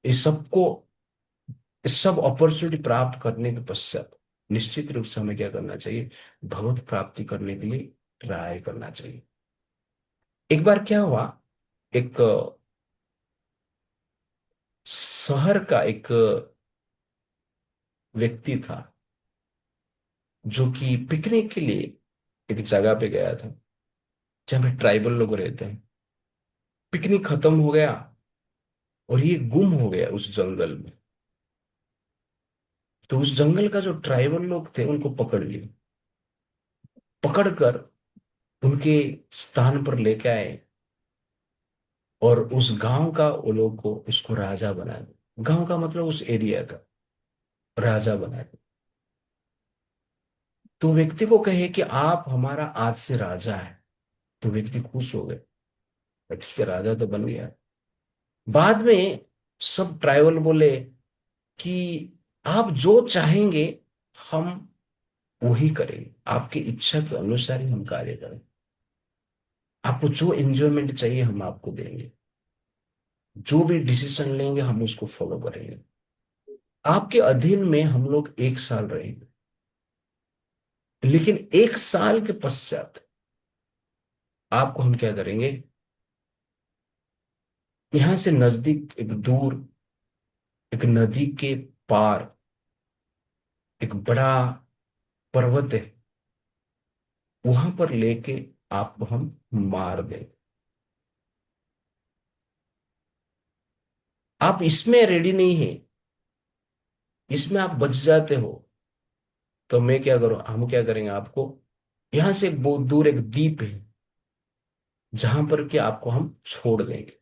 इस सबको, इस सब अपॉर्चुनिटी प्राप्त करने के पश्चात निश्चित रूप से हमें क्या करना चाहिए, भगवत प्राप्ति करने के लिए ट्राई करना चाहिए। एक बार क्या हुआ, एक शहर का एक व्यक्ति था, जो कि पिकनिक के लिए एक जगह पे गया था जहाँ पे ट्राइबल लोग रहते हैं। पिकनिक खत्म हो गया और ये गुम हो गया उस जंगल में। तो उस जंगल का जो ट्राइबल लोग थे उनको पकड़ लिए, पकड़कर उनके स्थान पर लेके आए, और उस गांव का वो लोग को उसको राजा बना दिया। गांव का मतलब उस एरिया का राजा बना दिया। तो व्यक्ति को कहे कि आप हमारा आज से राजा है। तो व्यक्ति खुश हो गए, ठीक है राजा तो बन गया। बाद में सब ट्राइबल बोले कि आप जो चाहेंगे हम वही करेंगे, आपकी इच्छा के अनुसार ही हम कार्य करें। आपको जो एंजॉयमेंट चाहिए हम आपको देंगे, जो भी डिसीजन लेंगे हम उसको फॉलो करेंगे। आपके अधीन में हम लोग 1 साल रहेंगे, लेकिन 1 साल के पश्चात आपको हम क्या करेंगे, यहां से नजदीक एक दूर एक नदी के पार एक बड़ा पर्वत है, वहां पर लेके आपको हम मार दें। आप इसमें रेडी नहीं है, इसमें आप बच जाते हो, तो मैं क्या करूं, हम क्या करेंगे, आपको यहां से एक बहुत दूर एक द्वीप है जहां पर कि आपको हम छोड़ देंगे,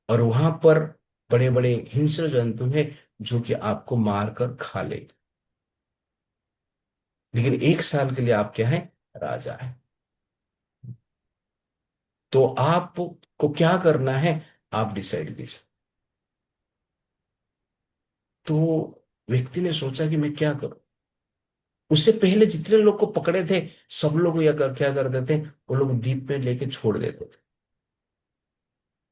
और वहां पर बड़े बड़े हिंस्र जंतु हैं जो कि आपको मारकर खा लेंगे। लेकिन 1 साल के लिए आप क्या है, राजा है। तो आपको क्या करना है, आप डिसाइड कीजिए। तो व्यक्ति ने सोचा कि मैं क्या करूं। उससे पहले जितने लोग को पकड़े थे, सब लोग क्या करते थे, वो लोग द्वीप में लेके छोड़ देते थे,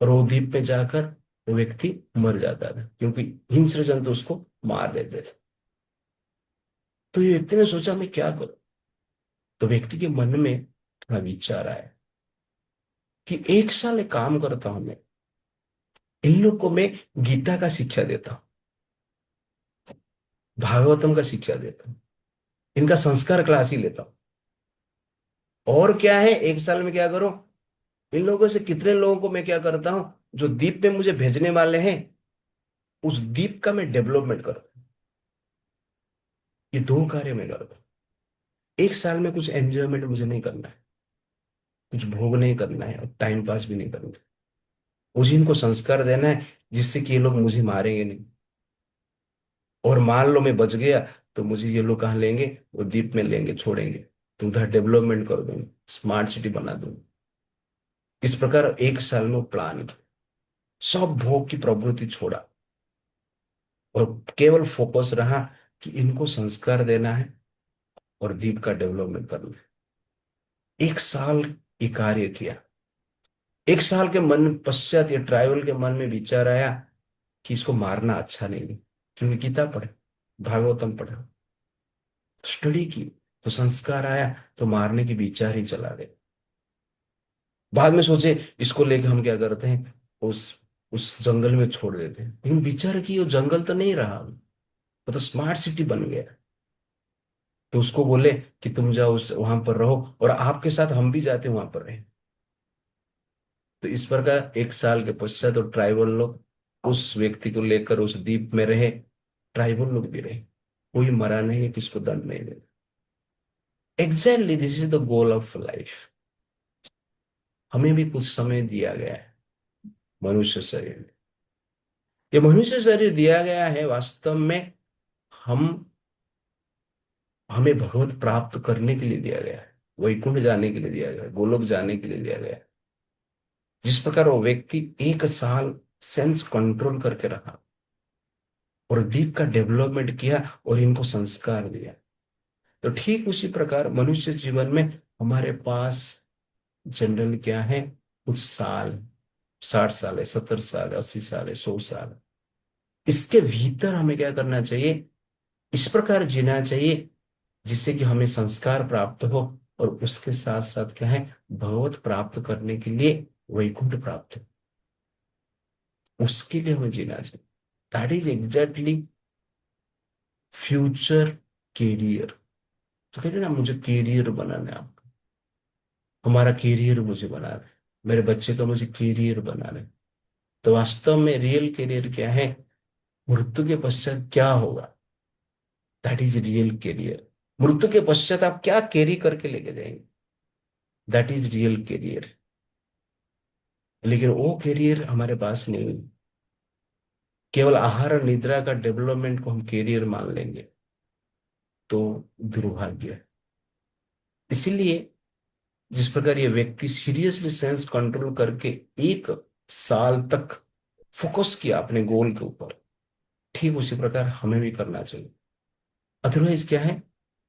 और वो द्वीप में जाकर वो व्यक्ति मर जाता था, क्योंकि हिंस्र जंतु उसको मार देते थे। तो ये व्यक्ति ने सोचा मैं क्या करूं। तो व्यक्ति के मन में थोड़ा विचार आया कि 1 साल एक काम करता हूं मैं, इन लोग को मैं गीता का शिक्षा देता हूं, भागवतम का शिक्षा देता हूं, इनका संस्कार क्लास ही लेता हूं। और क्या है, 1 साल में क्या करूं, इन लोगों से कितने लोगों को मैं क्या करता हूं, जो द्वीप पे मुझे भेजने वाले हैं उस द्वीप का मैं डेवलपमेंट करता हूं। ये दो कार्य मैं करता हूं। 1 साल में कुछ एंजॉयमेंट मुझे नहीं करना है, कुछ भोग नहीं करना है, और टाइम पास भी नहीं करना है। मुझे इनको संस्कार देना है जिससे कि ये लोग मुझे मारेंगे नहीं। और मान लो मैं बच गया, तो मुझे ये लोग कहाँ लेंगे, वो द्वीप में लेंगे, छोड़ेंगे, तो उधर डेवलपमेंट कर दूंगा, स्मार्ट सिटी बना दूंगा। इस प्रकार 1 साल में प्लान किया, सब भोग की प्रवृत्ति छोड़ा, और केवल फोकस रहा कि इनको संस्कार देना है और द्वीप का डेवलपमेंट करना है। 1 साल ये कार्य किया। 1 साल के मन पश्चात ये ट्राइबल के मन में विचार आया कि इसको मारना अच्छा नहीं है, क्योंकि गीता पढ़े, भागवतम पढ़े, स्टडी की, तो संस्कार आया, तो मारने की विचार ही चला गया। बाद में सोचे इसको लेके हम क्या करते हैं, उस उस जंगल में छोड़ देते हैं, लेकिन विचार की वो जंगल तो नहीं रहा, वो तो स्मार्ट सिटी बन गया। तो उसको बोले कि तुम जाओ उस वहां पर रहो, और आपके साथ हम भी जाते हैं वहां पर रहे। तो इस प्रकार 1 साल के पश्चात तो ट्राइबल लोग उस व्यक्ति को लेकर उस द्वीप में रहे, ट्राइबल लोग भी रहे, कोई मरा नहीं, किसको दंड नहीं मिला। Exactly this is the goal of life. हमें भी कुछ समय दिया गया है मनुष्य शरीर में। ये मनुष्य शरीर दिया गया है वास्तव में, हम हमें भगवत प्राप्त करने के लिए दिया गया है, वैकुंठ जाने के लिए दिया गया है, गोलोक जाने के लिए दिया गया है। जिस प्रकार वो व्यक्ति 1 साल सेंस कंट्रोल करके रहा और दीप का डेवलपमेंट किया और इनको संस्कार दिया, तो ठीक उसी प्रकार मनुष्य जीवन में हमारे पास जनरल क्या है, कुछ साल, 60 साल है, 70 साल है, 80 साल है, 100 साल। इसके भीतर हमें क्या करना चाहिए, इस प्रकार जीना चाहिए जिससे कि हमें संस्कार प्राप्त हो, और उसके साथ साथ क्या है, भगवत प्राप्त करने के लिए वैकुंठ प्राप्त हो, उसके लिए हमें जीना चाहिए। That is exactly future career. तो कहते हैं ना, मुझे कैरियर बनाना है आपका, हमारा कैरियर मुझे बनाना है, मेरे बच्चे का मुझे कैरियर बनाना है। तो वास्तव में रियल कैरियर क्या है, मृत्यु के पश्चात क्या होगा, दैट इज रियल कैरियर। मृत्यु के पश्चात आप क्या कैरी करके लेके जाएंगे, दैट इज रियल कैरियर। लेकिन वो कैरियर हमारे पास नहीं है। केवल आहार और निद्रा का डेवलपमेंट को हम कैरियर मान लेंगे तो दुर्भाग्य है। इसीलिए जिस प्रकार ये व्यक्ति सीरियसली सेंस कंट्रोल करके 1 साल तक फोकस किया अपने गोल के ऊपर, ठीक उसी प्रकार हमें भी करना चाहिए। अदरवाइज क्या है,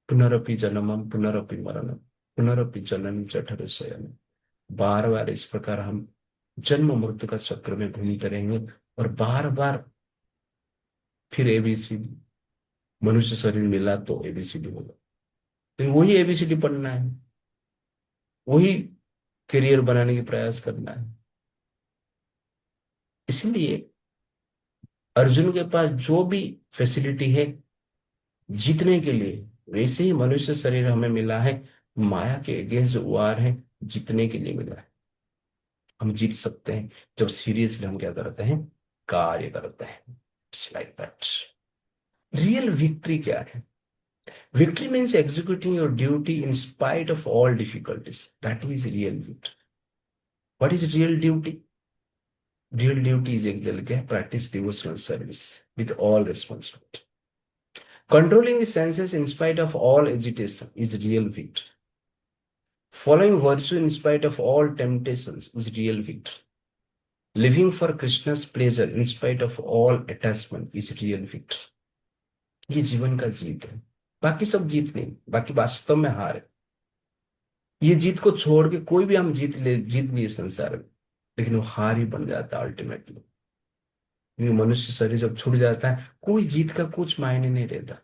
पुनरपि जन्मम पुनरपि मरणम पुनरपि जननी जठर शयनम। बार बार इस प्रकार हम जन्म मृत्यु का चक्र में घूमते रहेंगे, और बार बार फिर एबीसीडी, मनुष्य शरीर मिला तो एबीसीडी होगा, लेकिन वही एबीसीडी पढ़ना है, वही करियर बनाने की प्रयास करना है। इसलिए अर्जुन के पास जो भी फैसिलिटी है जीतने के लिए, वैसे ही मनुष्य शरीर हमें मिला है, माया के अगेंस्ट जो वार है जीतने के लिए मिला है। हम जीत सकते हैं जब सीरियसली हम क्या करते हैं, कार्य करते हैं। It's like that. Real victory क्या है, victory means executing your duty in spite of all difficulties. That is real victory. What is real duty? Real duty is exactly practice devotional service with all responsibility. Controlling the senses in spite of all agitation is real victory. Following virtue in spite of all temptations is real victory. Living for Krishna's pleasure in spite of all attachment is real victory. ये जीवन का जीत है, बाकी सब जीत नहीं, बाकी वास्तव में हार है। ये जीत को छोड़ के कोई भी हम जीत लिए संसार में, लेकिन वो हार ही बन जाता है अल्टीमेटली। क्योंकि मनुष्य शरीर जब छूट जाता है, कोई जीत का कुछ मायने नहीं रहता।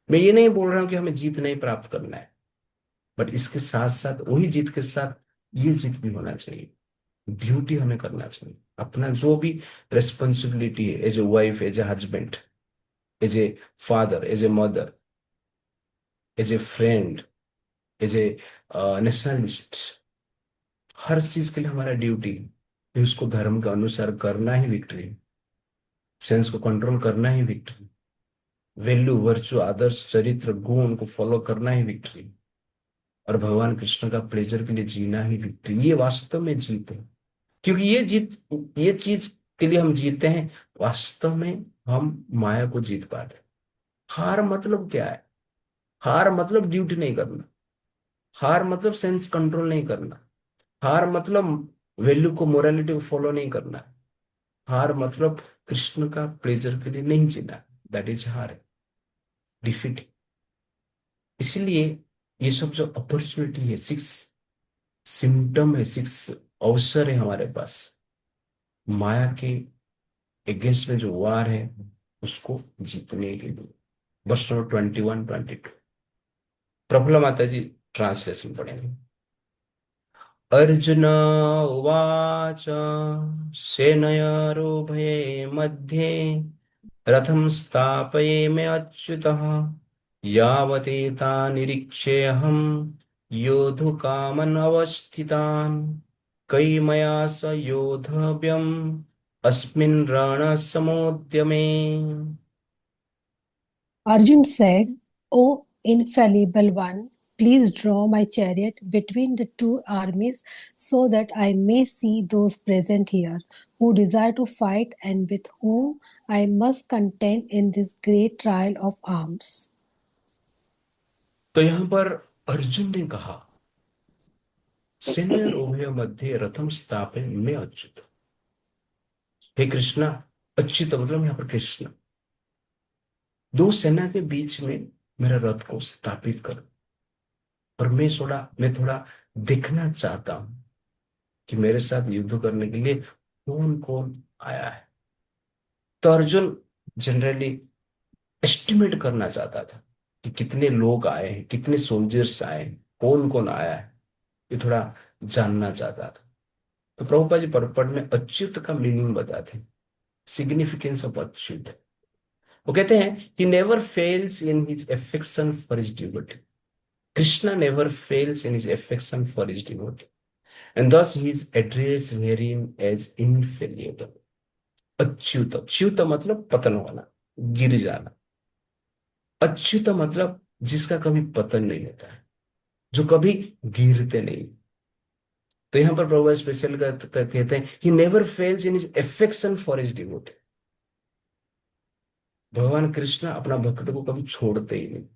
मैं ये नहीं बोल रहा हूं कि हमें जीत नहीं प्राप्त करना है, बट इसके साथ साथ वही जीत के साथ ये जीत भी होना चाहिए। ड्यूटी हमें करना चाहिए, अपना जो भी रेस्पॉन्सिबिलिटी है, as a wife, as a husband, as a father, as a mother, as a friend, as a nationalist, हर चीज के लिए हमारा ड्यूटी है कि उसको धर्म के अनुसार करना ही विक्ट्री है। सेंस को कंट्रोल करना ही विक्ट्री, वैल्यू, वर्चू, आदर्श, चरित्र, गुण को फॉलो करना ही विक्ट्री, और भगवान कृष्ण का प्लेजर के लिए जीना ही विक्ट्री। ये वास्तव में जीत है, क्योंकि ये चीज के लिए हम जीते हैं। वास्तव में हम माया को जीत पाते हैं। हार मतलब क्या है, हार मतलब ड्यूटी नहीं करना, हार मतलब सेंस कंट्रोल नहीं करना, हार मतलब वैल्यू को, मोरालिटी को फॉलो नहीं करना, हार मतलब कृष्ण का प्लेजर के लिए नहीं जीना, दैट इज हार है, डिफीट। इसलिए ये सब जो अपॉर्चुनिटी है, 6 सिम्टम है, 6 अवसर है हमारे पास, माया के अगेंस्ट में जो वार है उसको जीतने के लिए। वर्ष नंबर 21-22, प्रफुल्ल माता जी ट्रांसलेशन पढ़ेंगे। अर्जुन उवाच सेनयोरुभये मध्ये रथं स्थापयेमे अच्युतः यावदेता निरीक्ष्येऽहं योद्धुकामन् अवस्थितान् कैमया स योद्धव्यम् अस्मिन् रणसमुद्यमे। Arjun said, O infallible one, please draw my chariot between the two armies so that I may see those present here who desire to fight and with whom I must contend in this great trial of arms. तो यहां पर अर्जुन ने कहा, सेनयोर उभय मध्ये रथम स्थापय में अच्युत। हे कृष्णा, अच्युत मतलब यहाँ पर कृष्ण, दो सेना के बीच में मेरा रथ को स्थापित कर। और मैं थोड़ा देखना चाहता हूं कि मेरे साथ युद्ध करने के लिए कौन कौन आया है। तो अर्जुन जनरली एस्टिमेट करना चाहता था कि कितने लोग आए हैं, कितने सोल्जर्स आए हैं, कौन कौन आया है, ये थोड़ा जानना चाहता था। तो प्रभुपाद जी पद में अच्युत का मीनिंग बताते हैं, सिग्निफिकेंस ऑफ अच्युत। वो कहते हैं he never fails in his affection for his devotee. Krishna never fails in his affection for his devotee, and thus he is addressed herein as infallible. Achyuta, च्युत मतलब पतन होना, गिर जाना। अच्युत मतलब जिसका कभी पतन नहीं होता है, जो कभी गिरते नहीं। तो यहां पर प्रभु स्पेशल कहते हैं he never fails in his affection for his devotee. भगवान कृष्ण अपना भक्त को कभी छोड़ते ही नहीं,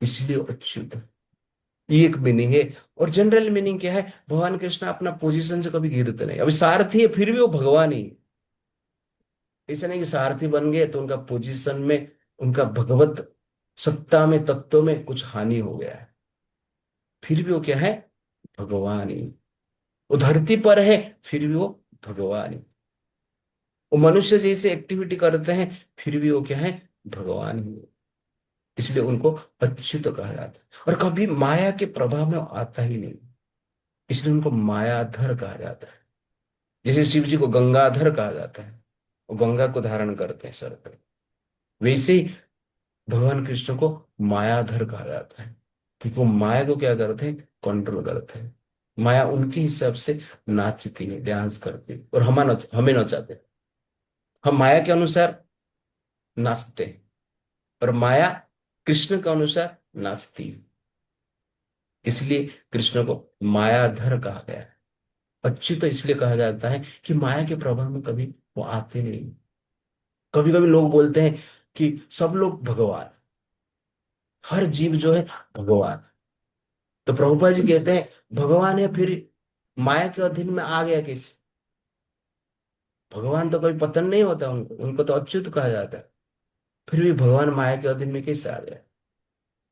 इसलिए अच्युत। ये एक मीनिंग है। और जनरल मीनिंग क्या है, भगवान कृष्ण अपना पोजीशन से कभी गिरते नहीं। अभी सारथी है फिर भी वो भगवान ही है। ऐसा नहीं कि सारथी बन गए तो उनका पोजीशन में, उनका भगवत सत्ता में, तत्व में कुछ हानि हो गया है। फिर भी वो क्या है, भगवान ही। वो धरती पर है फिर भी वो भगवान ही। वो मनुष्य जैसे एक्टिविटी करते हैं फिर भी वो क्या है, भगवान ही। इसलिए उनको अच्युत कहा जाता है। और कभी माया के प्रभाव में वो आता ही नहीं, इसलिए उनको मायाधर कहा जाता है। जैसे शिव जी को गंगाधर कहा जाता है, वो गंगा को धारण करते हैं सर पर, वैसे ही भगवान कृष्ण को मायाधर कहा जाता है, क्योंकि वो माया को क्या करते हैं, कंट्रोल करते हैं। माया उनके हिसाब से नाचती है, डांस करती है, और हमें नचाते हैं। हम माया के अनुसार नाचते हैं, और माया कृष्ण के अनुसार नाचती है। इसलिए कृष्ण को मायाधर कहा गया है। अच्युत इसलिए कहा जाता है कि माया के प्रभाव में कभी वो आते नहीं। कभी कभी लोग बोलते हैं कि सब लोग भगवान, हर जीव जो है भगवान। तो प्रभुपाद जी कहते हैं भगवान है फिर माया के अधीन में आ गया कैसे। भगवान तो कभी पतन नहीं होता, उनको उनको तो अच्युत कहा जाता है। फिर भी भगवान माया के अधीन में कैसे आ गया।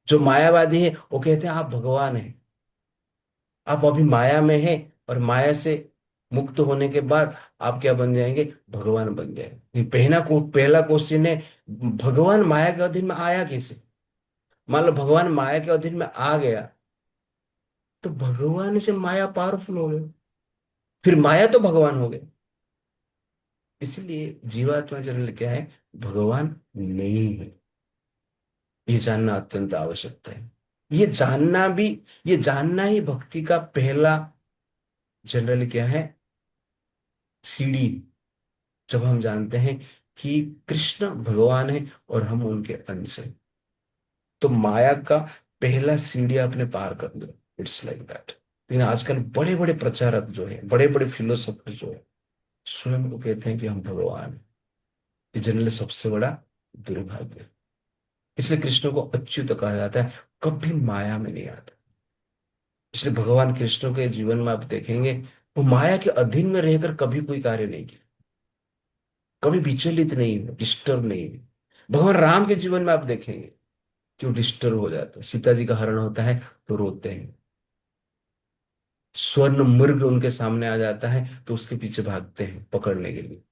जो मायावादी है वो कहते हैं आप भगवान हैं, आप अभी माया में हैं, और माया से मुक्त होने के बाद आप क्या बन जाएंगे, भगवान बन जाएंगे। ये पहला क्वेश्चन है, भगवान माया के अधीन में आया कैसे। मान लो भगवान माया के अधीन में आ गया, तो भगवान से माया पावरफुल हो गई, फिर माया तो भगवान हो गए। इसलिए जीवात्मा जनरल क्या है, भगवान नहीं है। ये जानना अत्यंत आवश्यकता है। ये जानना भी, ये जानना ही भक्ति का पहला जनरल क्या है, सीढ़ी। जब हम जानते हैं कि कृष्ण भगवान है और हम उनके अंश हैं, तो माया का पहला सीढ़ी आपने पार कर लिया। It's like that. लेकिन आजकल बड़े बड़े प्रचारक जो है, बड़े बड़े फिलोसफर जो है, स्वयं को कहते हैं कि हम भगवान हैं। ये जनरली सबसे बड़ा दुर्भाग्य है। इसलिए कृष्ण को अच्युत कहा जाता है, कभी माया में नहीं आता। इसलिए भगवान कृष्ण के जीवन में आप देखेंगे, वो माया के अधीन में रहकर कभी कोई कार्य नहीं किया, कभी विचलित नहीं हुए, डिस्टर्ब नहीं हुए। भगवान राम के जीवन में आप देखेंगे कि वो डिस्टर्ब हो जाता है। सीता जी का हरण होता है तो रोते हैं, स्वर्ण मृग उनके सामने आ जाता है तो उसके पीछे भागते हैं पकड़ने के लिए।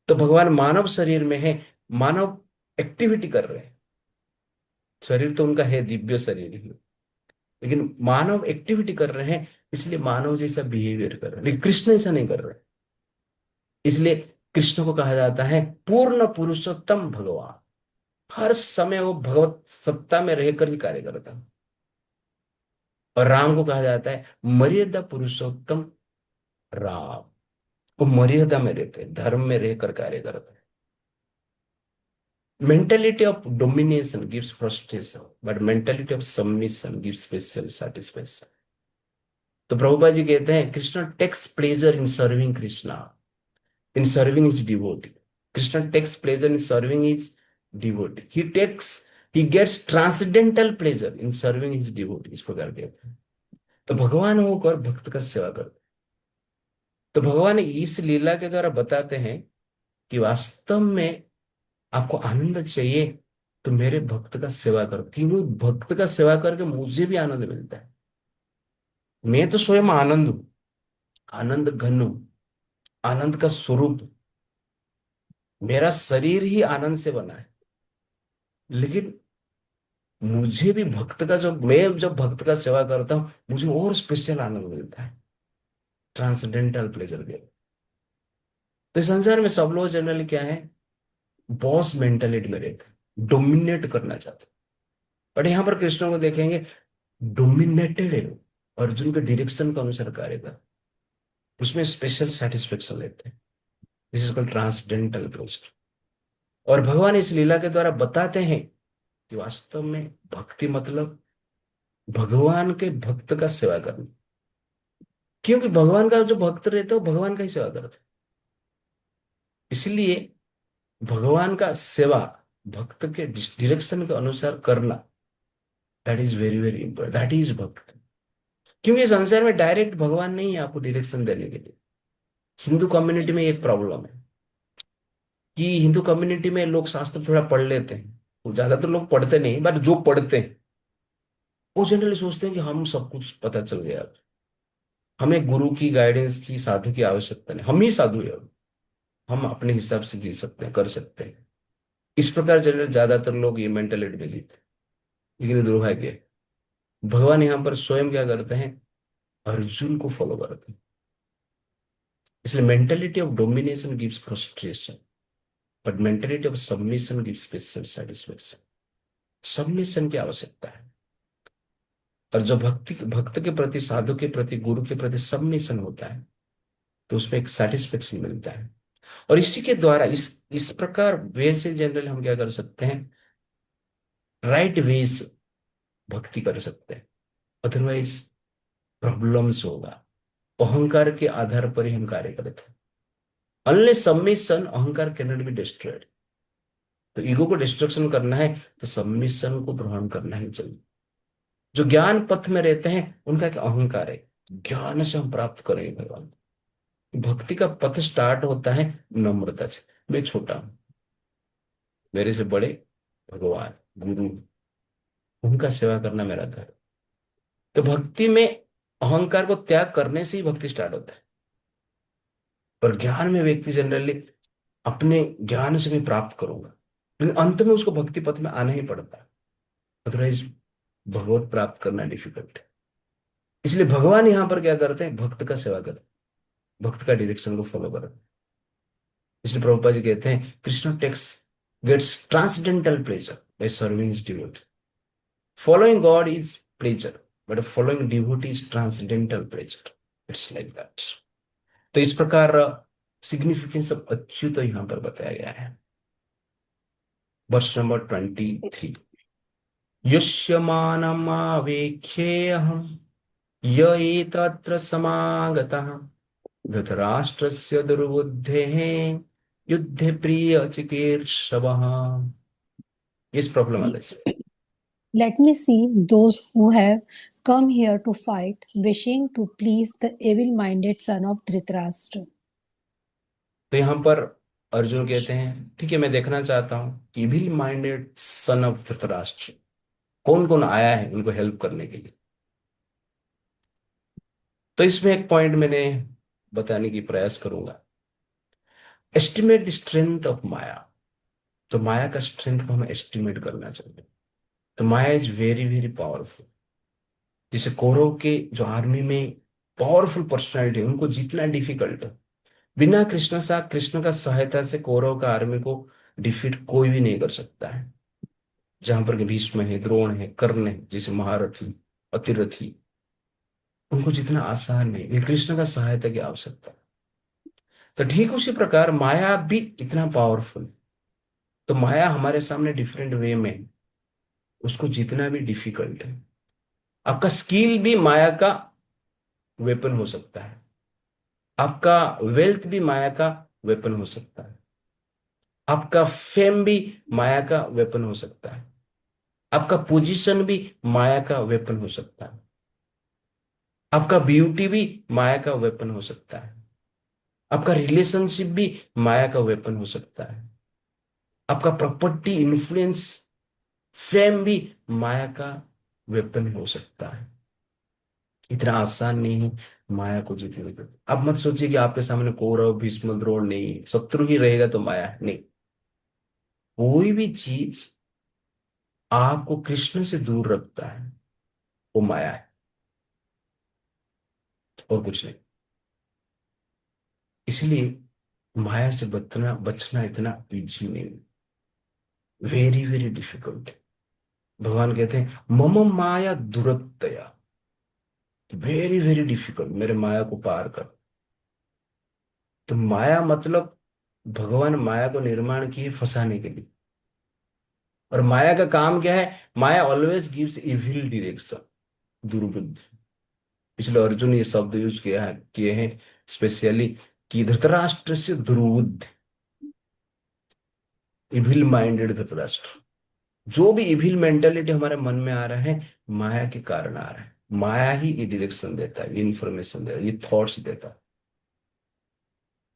तो भगवान मानव शरीर में है, मानव एक्टिविटी कर रहे हैं। शरीर तो उनका है, दिव्य शरीर ही, लेकिन मानव एक्टिविटी कर रहे हैं, इसलिए मानव जैसा बिहेवियर कर रहे हैं, लेकिन कृष्ण ऐसा नहीं कर रहे। इसलिए कृष्ण को कहा जाता है पूर्ण पुरुषोत्तम भगवान। हर समय वो भगवत सत्ता में रहकर ही कार्य करता है। और राम को कहा जाता है मर्यादा पुरुषोत्तम राम। वो मर्यादा में रहते हैं, धर्म में रहकर कार्य करते हैं। Mentality of domination gives frustration, but mentality of submission gives special satisfaction. तो प्रभुपा जी कहते हैं Krishna takes pleasure in serving Krishna, in serving his devotee. Krishna takes pleasure in serving his devotee. He gets transcendental pleasure in serving his devotee, इस प्रकार कहते हैं। तो भगवान होकर भक्त का सेवा करते। तो भगवान इस लीला के द्वारा बताते हैं कि वास्तव में आपको आनंद चाहिए तो मेरे भक्त का सेवा करो, क्योंकि भक्त का सेवा करके मुझे भी आनंद मिलता है। मैं तो स्वयं आनंद हूं, आनंद घन हूं, आनंद का स्वरूप। मेरा शरीर ही आनंद से बना है, लेकिन मुझे भी भक्त का, मैं जब भक्त का सेवा करता हूं मुझे और स्पेशल आनंद मिलता है, ट्रांसेंडेंटल प्लेजर के। तो इस संसार में सब लोग जनरली क्या है, बॉस मेंटेलिटी में रहते हैं, डोमिनेट करना चाहते हैं। बट यहां पर कृष्ण को देखेंगे डोमिनेटेड है वो, अर्जुन के डायरेक्शन के अनुसार कार्य कर, उसमें स्पेशल सेटिस्फेक्शन लेते हैं। This is called transcendental pleasure. और भगवान इस लीला के द्वारा बताते हैं कि वास्तव में भक्ति मतलब भगवान के भक्त का सेवा करना, क्योंकि भगवान का जो भक्त रहता है वो भगवान का ही सेवा करता है। इसलिए भगवान का सेवा भक्त के डायरेक्शन के अनुसार करना, that is very very important, that is भक्त। क्योंकि संसार में डायरेक्ट भगवान नहीं है आपको डायरेक्शन देने के लिए। हिंदू कम्युनिटी में एक प्रॉब्लम है कि हिंदू कम्युनिटी में लोग शास्त्र थोड़ा पढ़ लेते हैं, ज्यादातर लोग पढ़ते नहीं, बट जो पढ़ते हैं वो जनरली सोचते हैं कि हम सब कुछ पता चल गया अब, हमें गुरु की गाइडेंस की, साधु की आवश्यकता नहीं, हम ही साधु है अब, हम अपने हिसाब से जी सकते हैं, कर सकते हैं। इस प्रकार जनरल ज्यादातर लोग ये मेंटेलिटी में जीते हैं। लेकिन ये दुर्भाग्य है। भगवान यहाँ पर स्वयं क्या करते हैं, अर्जुन को फॉलो करते हैं। इसलिए mentality of domination gives frustration, but mentality of submission gives special satisfaction. Submission की आवश्यकता है। और जो भक्त के प्रति, साधु के प्रति, गुरु के प्रति सबमिशन होता है तो उसमें एक सेटिस्फेक्शन मिलता है। और इसी के द्वारा इस प्रकार वे से जनरल हम क्या कर सकते हैं, राइट वे से भक्ति कर सकते हैं। अदरवाइज प्रॉब्लम्स होगा। अहंकार के आधार पर ही हम कार्य करते हैं। अनलेस सबमिशन, अहंकार कैन नॉट बी डिस्ट्रॉयड। तो ईगो को डिस्ट्रक्शन करना है तो सबमिशन को ग्रहण करना ही चाहिए। जो ज्ञान पथ में रहते हैं उनका क्या अहंकार है, ज्ञान से हम प्राप्त करेंगे भगवान। भक्ति का पथ स्टार्ट होता है नम्रता से। मैं छोटा हूं, मेरे से बड़े भगवान गुरु, उनका सेवा करना मेरा धर्म। तो भक्ति में अहंकार को त्याग करने से ही भक्ति स्टार्ट होता है। और ज्ञान में व्यक्ति जनरली अपने ज्ञान से मैं प्राप्त करूंगा, लेकिन अंत में उसको भक्ति पथ में आना ही पड़ता है, अदरवाइज भगवत प्राप्त करना डिफिकल्ट है। इसलिए भगवान यहां पर क्या करते हैं, भक्त का सेवा करते हैं, भक्त का डायरेक्शन को फॉलो करते हैं। इसलिए प्रभुपाद जी कहते हैं Krishna takes gets transcendental pleasure by serving his devotee. Following God is pleasure, but following devotee is transcendental pleasure. It's like that. तो इस प्रकार सिग्निफिकेंस ऑफ अच्युत यहां पर बताया गया है। वर्ष नंबर 23। यस्य मानमावेख्येऽहम् य एतत्र समागतः धृतराष्ट्रस्य दुर्बुद्धेः युद्धे प्रिय चिकीर्षवः। इस प्रॉब्लम आता है। Let me see those who have come here to fight, wishing to please the evil-minded son of Dhritarashtra. तो यहां पर अर्जुन कहते हैं ठीक है, मैं देखना चाहता हूं evil minded son of Dhritarashtra कौन कौन आया है उनको हेल्प करने के लिए। तो इसमें एक पॉइंट मैंने बताने की प्रयास करूंगा। एस्टिमेट द स्ट्रेंथ ऑफ माया। तो माया का स्ट्रेंथ को हमें एस्टिमेट करना चाहिए। तो माया इज वेरी वेरी पावरफुल। जैसे कौरव के जो आर्मी में पावरफुल पर्सनालिटी है उनको जीतना डिफिकल्ट है। बिना कृष्ण का सहायता से कौरव का आर्मी को डिफीट कोई भी नहीं कर सकता है। जहां पर कि भीष्म है, द्रोण है, कर्ण है, जैसे महारथी, अतिरथी, उनको जितना आसान नहीं, लेकिन कृष्ण का सहायता की आवश्यकता है। तो ठीक उसी प्रकार माया भी इतना पावरफुल। तो माया हमारे सामने डिफरेंट वे में है, उसको जीतना भी डिफिकल्ट है। आपका स्किल भी माया का वेपन हो सकता है। आपका वेल्थ भी माया का वेपन हो सकता है। आपका फेम भी माया का वेपन हो सकता है। आपका पोजीशन भी माया का वेपन हो सकता है। आपका ब्यूटी भी माया का वेपन हो सकता है। आपका रिलेशनशिप भी माया का वेपन हो सकता है। आपका प्रॉपर्टी, इन्फ्लुएंस, फेम भी माया का वेपन हो सकता है। इतना आसान नहीं है माया को जीतने का। अब मत सोचिए कि आपके सामने कौरव, भीष्म, द्रोण नहीं, शत्रु ही रहेगा तो माया है, नहीं। कोई भी चीज आपको कृष्ण से दूर रखता है वो माया है, और कुछ नहीं। इसलिए माया से बचना इतना इजी नहीं, वेरी वेरी डिफिकल्ट। भगवान कहते हैं मम माया दुरत्तया, वेरी वेरी डिफिकल्ट, मेरे माया को पार कर। तो माया मतलब भगवान माया को निर्माण किए फंसाने के लिए। और माया का काम क्या है? माया ऑलवेज गिव्स इविल डायरेक्शन, दुर्बुद्धि। पिछले अर्जुन ये शब्द यूज किए हैं स्पेशली, कि धृतराष्ट्र से दुर्बुद्धि, इविल माइंडेड धृतराष्ट्र। जो भी इविल मेंटेलिटी हमारे मन में आ रहा है, माया के कारण आ रहा है। माया ही ये डायरेक्शन देता है, ये इंफॉर्मेशन देता है, ये थॉट्स देता है।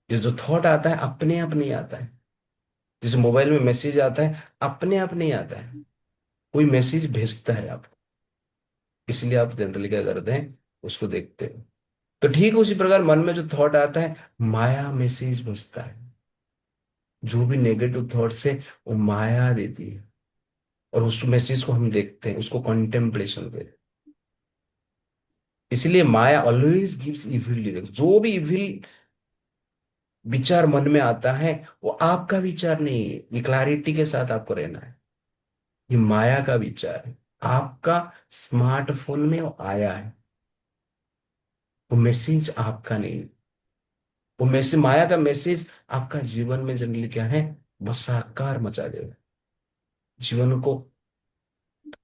ये जो थॉट आता है अपने आप नहीं आता है। जैसे मोबाइल में मैसेज आता है, अपने आप नहीं आता है, कोई मैसेज भेजता है आपको। इसलिए आप जनरली क्या करते हैं, उसको देखते हो। तो ठीक उसी प्रकार मन में जो थॉट आता है, माया मैसेज भेजता है। जो भी नेगेटिव थॉट्स है वो माया देती है, और उस मैसेज को हम देखते हैं, उसको कंटेम्पलेशन पे। इसलिए माया ऑलवेज गिव्स इविल डायरेक्शन। जो भी इविल विचार मन में आता है वो आपका विचार नहीं है, ये क्लैरिटी के साथ आपको रहना है। ये माया का विचार है। आपका स्मार्टफोन में वो आया है, वो मैसेज आपका नहीं है। वो मैसेज, माया का मैसेज आपका जीवन में जनरली क्या है, बसाकार मचा देगा, जीवन को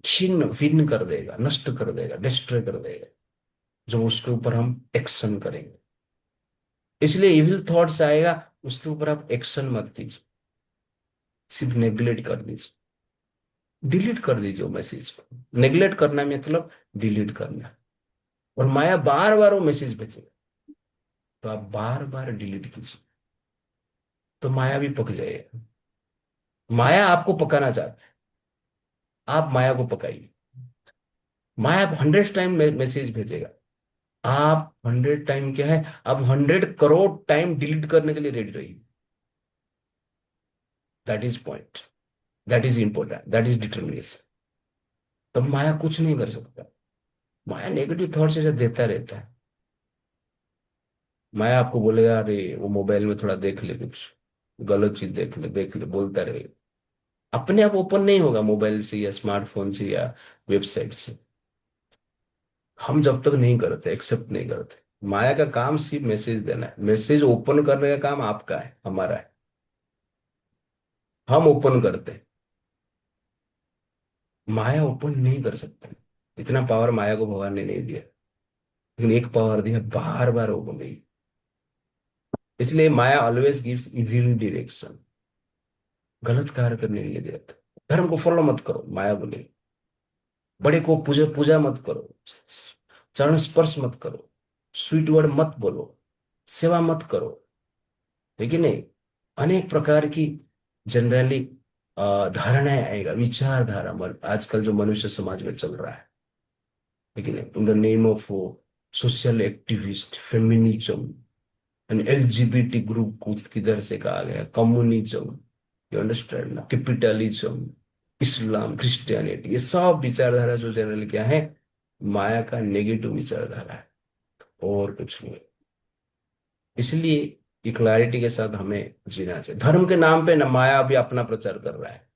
छिन्न भिन्न कर देगा, नष्ट कर देगा, डिस्ट्रॉय कर देगा, जो उसके ऊपर हम एक्शन करेंगे। इसलिए इविल थॉट्स आएगा, उसके ऊपर आप एक्शन मत कीजिए, सिर्फ नेग्लेक्ट कर दीजिए, डिलीट कर दीजिए वो मैसेज को। नेग्लेक्ट करना मतलब डिलीट करना। और माया बार बार वो मैसेज भेजेगा, तो आप बार बार डिलीट कीजिए, तो माया भी पक जाएगा। माया आपको पकाना चाहता है, आप माया को पकाइए। माया 100 टाइम मैसेज भेजेगा, आप 100 टाइम क्या है, आप 100 करोड़ टाइम डिलीट करने के लिए रेडी रहिए। That is point, that is important, that is determination. तब माया कुछ नहीं कर सकता। माया नेगेटिव थॉट से देता रहता है। माया आपको बोलेगा अरे वो मोबाइल में थोड़ा देख ले, कुछ गलत चीज देख ले, बोलता रहे। अपने आप ओपन नहीं होगा मोबाइल से या स्मार्टफोन से या वेबसाइट से। हम जब तक नहीं करते, एक्सेप्ट नहीं करते। माया का काम सिर्फ मैसेज देना है, मैसेज ओपन करने का काम आपका है, हमारा है। हम ओपन करते हैं, माया ओपन नहीं कर सकता। इतना पावर माया को भगवान ने नहीं दिया, लेकिन एक पावर दिया, बार बार ओपन गई। इसलिए माया ऑलवेज गिव्स इविल डायरेक्शन, गलत कार्य करने के लिए देता है। धर्म को फॉलो मत करो, माया बोले। बड़े को पूजा पूजा मत करो, चरण स्पर्श मत करो, स्वीट वर्ड मत बोलो, सेवा मत करो, है कि नहीं। अनेक प्रकार की जनरली धारणाएं आएगा, विचारधारा आजकल जो मनुष्य समाज में चल रहा है कि नहीं, in the name of social activist, feminism and LGBT group, कुछ किधर से कहा गया, कम्युनिज्म, यू अंडरस्टैंड ना, कैपिटलिज्म, इस्लाम, क्रिश्चियनिटी, ये सब विचारधारा जो जनरली क्या है, माया का नेगेटिव विचारधारा है, और कुछ नहीं। इसलिए ये क्लैरिटी के साथ हमें जीना चाहिए। धर्म के नाम पे न माया अभी अपना प्रचार कर रहा है,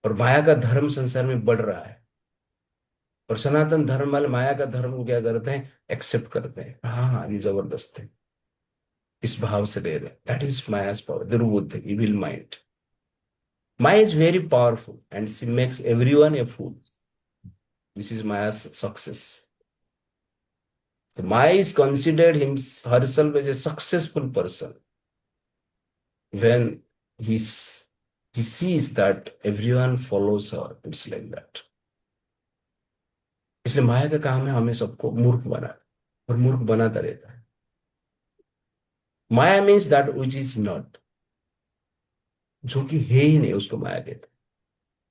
और माया का धर्म संसार में बढ़ रहा है, और सनातन धर्म वाले माया का धर्म को क्या करते हैं, एक्सेप्ट करते हैं। हाँ हाँ, ये जबरदस्त है, इस भाव से ले रहे हैं। दैट इज माया's पावर, दुर्बुद्ध evil mind. Maya is very powerful and she makes everyone a fool. This is Maya's success. So Maya is considered herself as a successful person when he sees that everyone follows her. It's like that. इसलिए माया का काम है हमें सबको मूर्ख बनाना, और मूर्ख बनाता रहता है। Maya means that which is not, जो कि है ही नहीं, उसको माया कहते हैं।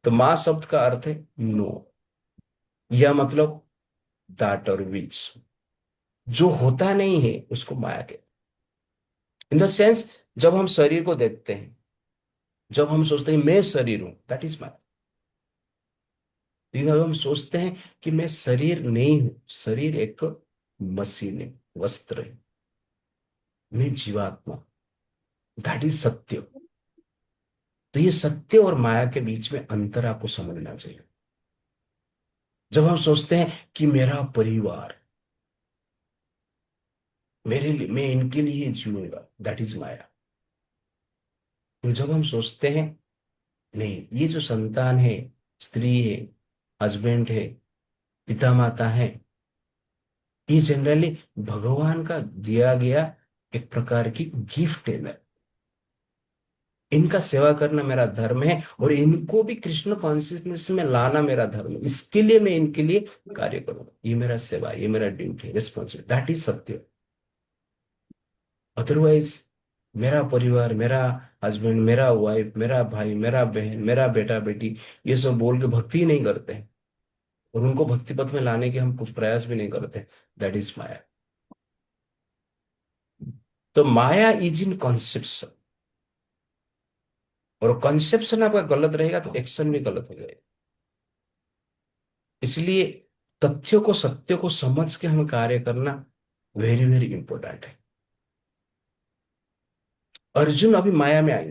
तो माँ शब्द का अर्थ है नो, या मतलब दैट और विच, जो होता नहीं है उसको माया कहते हैं। इन द सेंस, जब हम शरीर को देखते हैं, जब हम सोचते हैं मैं शरीर हूं, दैट इज माया। लेकिन जब हम सोचते हैं कि मैं शरीर नहीं हूं, शरीर एक मशीन है, वस्त्र है, मैं जीवात्मा, दैट इज सत्य। तो ये सत्य और माया के बीच में अंतर आपको समझना चाहिए। जब हम सोचते हैं कि मेरा परिवार, मेरे लिए, मैं इनके लिए जीऊंगा, दैट इज माया। तो जब हम सोचते हैं नहीं, ये जो संतान है, स्त्री है, हस्बैंड है, पिता माता है, ये जनरली भगवान का दिया गया एक प्रकार की गिफ्ट है। मैं इनका सेवा करना मेरा धर्म है, और इनको भी कृष्ण कॉन्शियसनेस में लाना मेरा धर्म है। इसके लिए मैं इनके लिए कार्य करूंगा, ये मेरा सेवा, ये मेरा ड्यूटी, रिस्पॉन्सिबिलिटी, दैट इज सत्य। अदरवाइज मेरा परिवार, मेरा हस्बैंड, मेरा वाइफ, मेरा भाई, मेरा बहन, मेरा बेटा बेटी, ये सब बोल के भक्ति ही नहीं करते हैं, और उनको भक्ति पथ में लाने के हम कुछ प्रयास भी नहीं करते, दैट इज माया। तो माया इज इन कॉन्सेप्शन, और कॉन्सेप्शन आपका गलत रहेगा तो एक्शन भी गलत हो जाएगा। इसलिए तथ्यों को, सत्य को समझ के हमें कार्य करना वेरी वेरी इंपॉर्टेंट है। अर्जुन अभी माया में आए,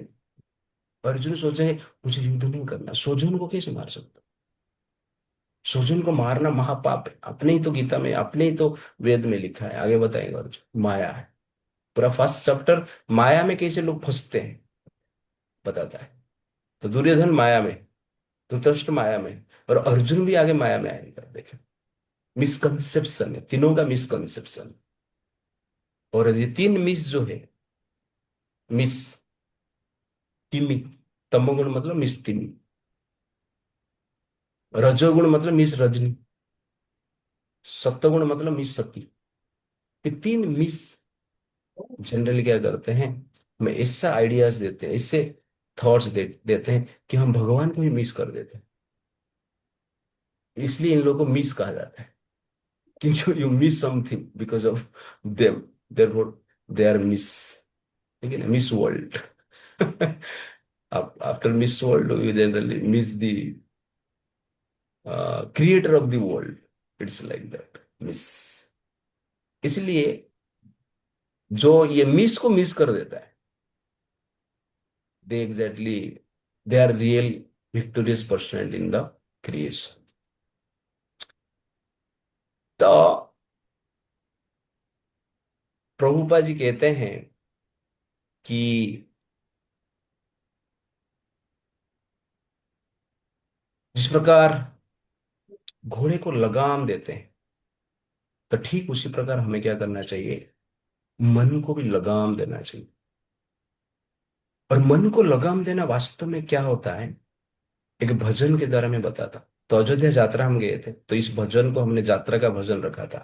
अर्जुन सोचे मुझे युद्ध नहीं करना, सोजुन को कैसे मार सकता, सोजुन को मारना महापाप है। अपने ही तो गीता में, अपने ही तो वेद में लिखा है, आगे बताएंगे। अर्जुन माया है, पूरा फर्स्ट चैप्टर माया में कैसे लोग फंसते हैं बताता है। तो दुर्योधन माया में, धृतराष्ट्र माया में, और अर्जुन भी आगे माया में आएगा। देखें, मिसकंसेप्शन है, तीनों का मिसकंसेप्शन। और ये तीन मिस जो है, मिस तिमी, तमोगुण मतलब मिस तिमी, रजोगुण मतलब मिस रजनी, सत्वगुण मतलब मिस सती। ये तीन मिस जनरली क्या करते हैं, हमें ऐसा आइडियाज देते हैं, इससे थॉट्स देते हैं कि हम भगवान को भी मिस कर देते हैं। इसलिए इन लोगों को मिस कहा जाता है, क्योंकि you miss something because of them, therefore they are miss. ठीक है ना, miss world. After miss world you generally miss the creator of the world, it's like that, miss. इसलिए जो ये मिस को मिस कर देता है, they exactly, they are real victorious person in the creation. तो प्रभुपा जी कहते हैं कि जिस प्रकार घोड़े को लगाम देते हैं, तो ठीक उसी प्रकार हमें क्या करना चाहिए, मन को भी लगाम देना चाहिए। और मन को लगाम देना वास्तव में क्या होता है, एक भजन के द्वारा मैं बताता। तो अयोध्या यात्रा हम गए थे, तो इस भजन को हमने यात्रा का भजन रखा था।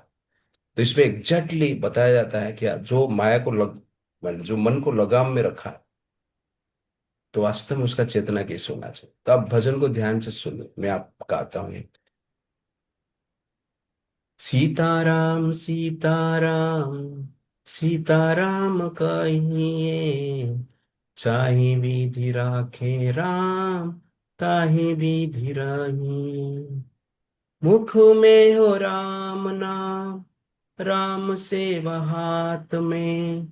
तो इसमें एग्जैक्टली बताया जाता है कि जो माया को जो मन को लगाम में रखा है, तो वास्तव में उसका चेतना कैसे होना चाहिए। तो आप भजन को ध्यान से सुनो, मैं आपको आता हूँ। सीताराम सीताराम, सीताराम कहिए, चाहे विधि राखे राम, ताहि विधि रही। मुख में हो राम नाम, राम सेवा हाथ में,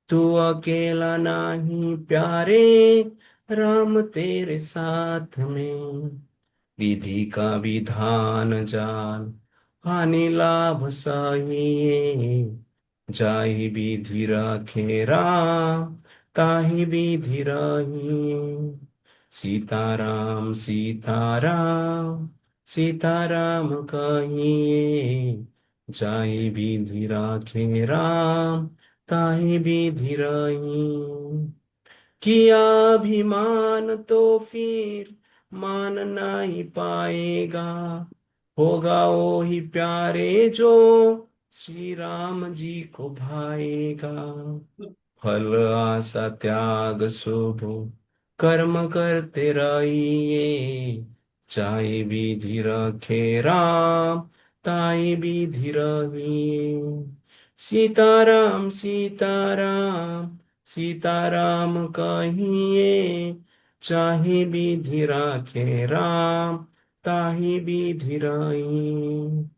तू अकेला नहीं प्यारे, राम तेरे साथ में। विधि का विधान जान, हानि लाभ सहिए, जाहि विधि रखे राम, ताहि विधि रहिए। सीताराम सीताराम, सीताराम कहिए, जाहि विधि राखे राम, ताहि विधि रहिए। किया अभिमान तो फिर मान नहीं पाएगा, होगा वो ही प्यारे जो श्री राम जी को भाएगा। फल आशा त्याग शुभ कर्म करते रहिए, चाहे विधि रखे राम, ताई विधि रहिए। सीताराम सीताराम, सीताराम कहिए, चाहे विधि राखे राम, ताहि विधि रहिए।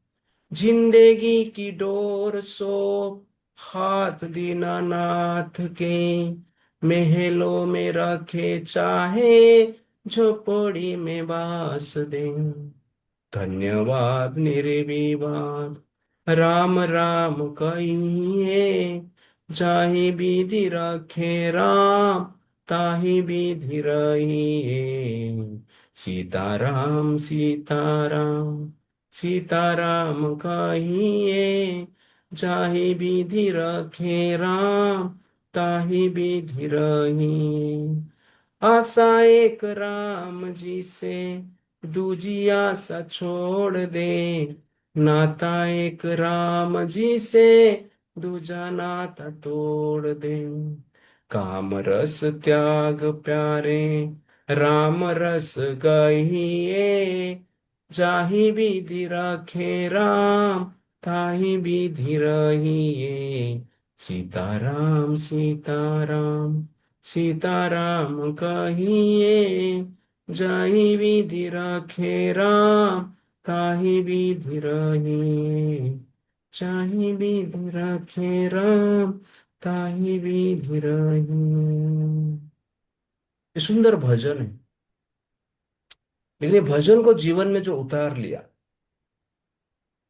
जिंदगी की डोर सो हाथ दीनानाथ के, महलों में रखे चाहे झोपड़ी में वास दे। धन्यवाद निर्विवाद, राम राम कहिए, जाहि विधि रखे राम, ताहि विधि रहिए। सीताराम सीताराम, सीताराम कहिए, जाहि विधि रखे राम, ताहि विधि रहिए। आशा एक राम जी से, दूजी आशा छोड़ दे, नाता एक राम जी से, दूजा नाता तोड़ दे। काम रस त्याग प्यारे, राम रस गहिए, जाहि विधि रखे राम, ताहि विधि रहिए। सीताराम सीताराम, सीताराम कहिए, जाहि विधि रखे राम, ताहि विधि रहिए। जाहि विधि रखे राम, ताहि विधि रहिए। ये सुंदर भजन है, लेकिन ये भजन को जीवन में जो उतार लिया,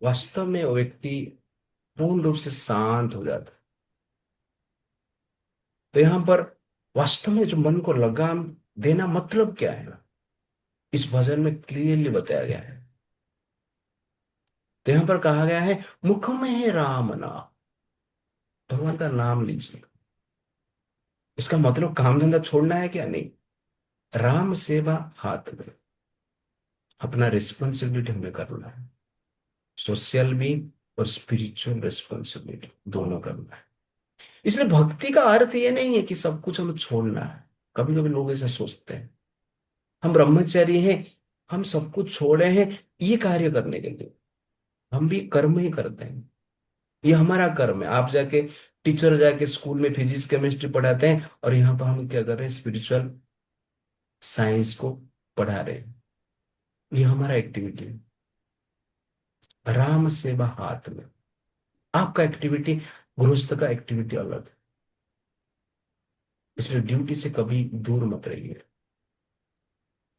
वास्तव में वो व्यक्ति पूर्ण रूप से शांत हो जाता है। तो यहां पर वास्तव में जो मन को लगाम देना मतलब क्या है ना, इस भजन में क्लियरली बताया गया है। तो यहां पर कहा गया है, मुख में है राम नाम, भगवान का नाम लीजिए। इसका मतलब काम धंधा छोड़ना है क्या? नहीं, राम सेवा हाथ में, अपना रिस्पॉन्सिबिलिटी हमें करना है, सोशल भी और स्पिरिचुअल रिस्पॉन्सिबिलिटी दोनों करना है। इसलिए भक्ति का अर्थ ये नहीं है कि सब कुछ हमें छोड़ना है। कभी कभी लोग ऐसा सोचते हैं, हम ब्रह्मचारी हैं, हम सब कुछ छोड़े हैं ये कार्य करने के लिए। हम भी कर्म ही करते हैं, ये हमारा कर्म है। आप जाके टीचर जाके स्कूल में फिजिक्स केमिस्ट्री पढ़ाते हैं, और यहाँ पर हम क्या कर रहे हैं, स्पिरिचुअल साइंस को पढ़ा रहे हैं। ये हमारा एक्टिविटी है। राम सेवा हाथ में, आपका एक्टिविटी, गृहस्थ का एक्टिविटी अलग है। इसलिए ड्यूटी से कभी दूर मत रहिए।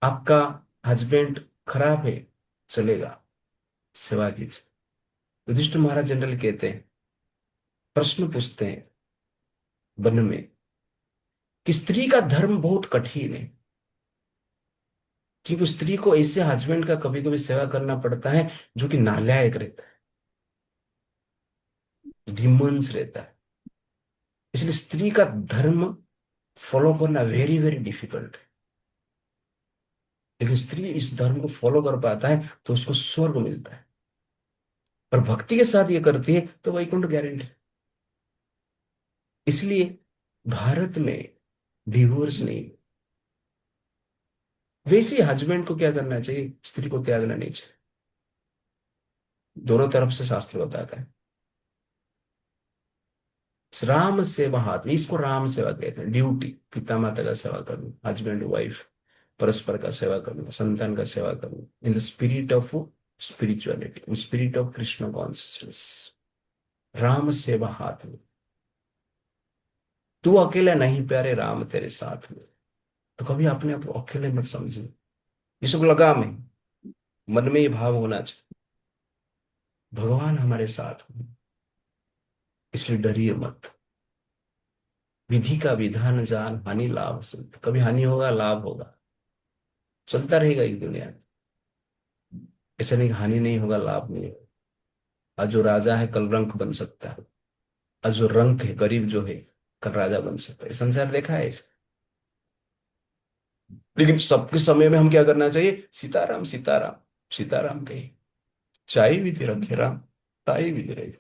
आपका हस्बैंड खराब है, चलेगा, सेवा कीजिए। युधिष्ठिर महाराज जनरल कहते हैं, प्रश्न पूछते हैं वन में, कि स्त्री का धर्म बहुत कठिन है, क्योंकि स्त्री को ऐसे हस्बैंड का कभी कभी सेवा करना पड़ता है जो कि नालायक रहता है, डिमोन्स रहता है। इसलिए स्त्री का धर्म फॉलो करना वेरी वेरी डिफिकल्ट है। लेकिन स्त्री इस धर्म को फॉलो कर पाता है तो उसको स्वर्ग मिलता है, और भक्ति के साथ ये करती है तो वैकुंठ गारंटी। इसलिए भारत में डिवोर्स नहीं। वैसे हस्बैंड को क्या करना चाहिए, स्त्री को त्यागना नहीं चाहिए। दोनों तरफ से शास्त्र बताता है। राम सेवा हाथ में, इसको राम सेवा कहते हैं। ड्यूटी, पिता माता का सेवा करना, हस्बैंड वाइफ परस्पर का सेवा करना, संतान का सेवा करना, in the spirit of spirituality, spirit of Krishna consciousness, Ram सेवा हाथ में। तू अकेला नहीं प्यारे, राम तेरे साथ में। तो कभी अपने आप को अकेले मत समझिए। इसको लगा में मन में ये भाव होना चाहिए, भगवान हमारे साथ में, इसलिए डरिए मत। विधि का विधान जान, हानि लाभ से। कभी हानि होगा, लाभ होगा, चलता रहेगा इस दुनिया में। ऐसा नहीं कि हानि नहीं होगा, लाभ नहीं होगा। आज जो राजा है कल रंक बन सकता है, आज जो रंक है गरीब जो है कल राजा बन सकता है। संसार देखा है इसे। लेकिन सबके समय में हम क्या करना चाहिए? सीताराम सीताराम सीताराम कहिए। चाय भी दे रखे राम, ताई भी दे रहे।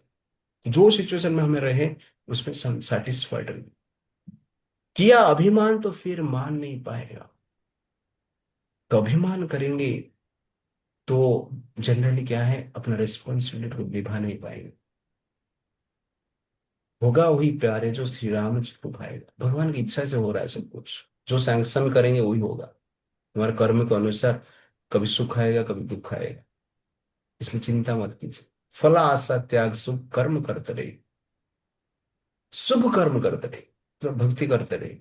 जो सिचुएशन में हमें रहे उसमें सेटिस्फाइड रहे। किया अभिमान तो फिर मान नहीं पाएगा। तो अभिमान करेंगे तो जनरली क्या है, अपना रिस्पॉन्सिबिलिटी को निभा नहीं पाएंगे। होगा वही प्यारे जो श्री राम जी को भाएगा। भगवान की इच्छा से हो रहा है सब कुछ। जो सैंक्शन करेंगे वही होगा। हमारे कर्म के अनुसार कभी सुख आएगा, कभी दुख आएगा। इसलिए चिंता मत कीजिए। फला आशा त्याग शुभ कर्म करते रहे। शुभ कर्म करते रहे तो भक्ति करते रहे।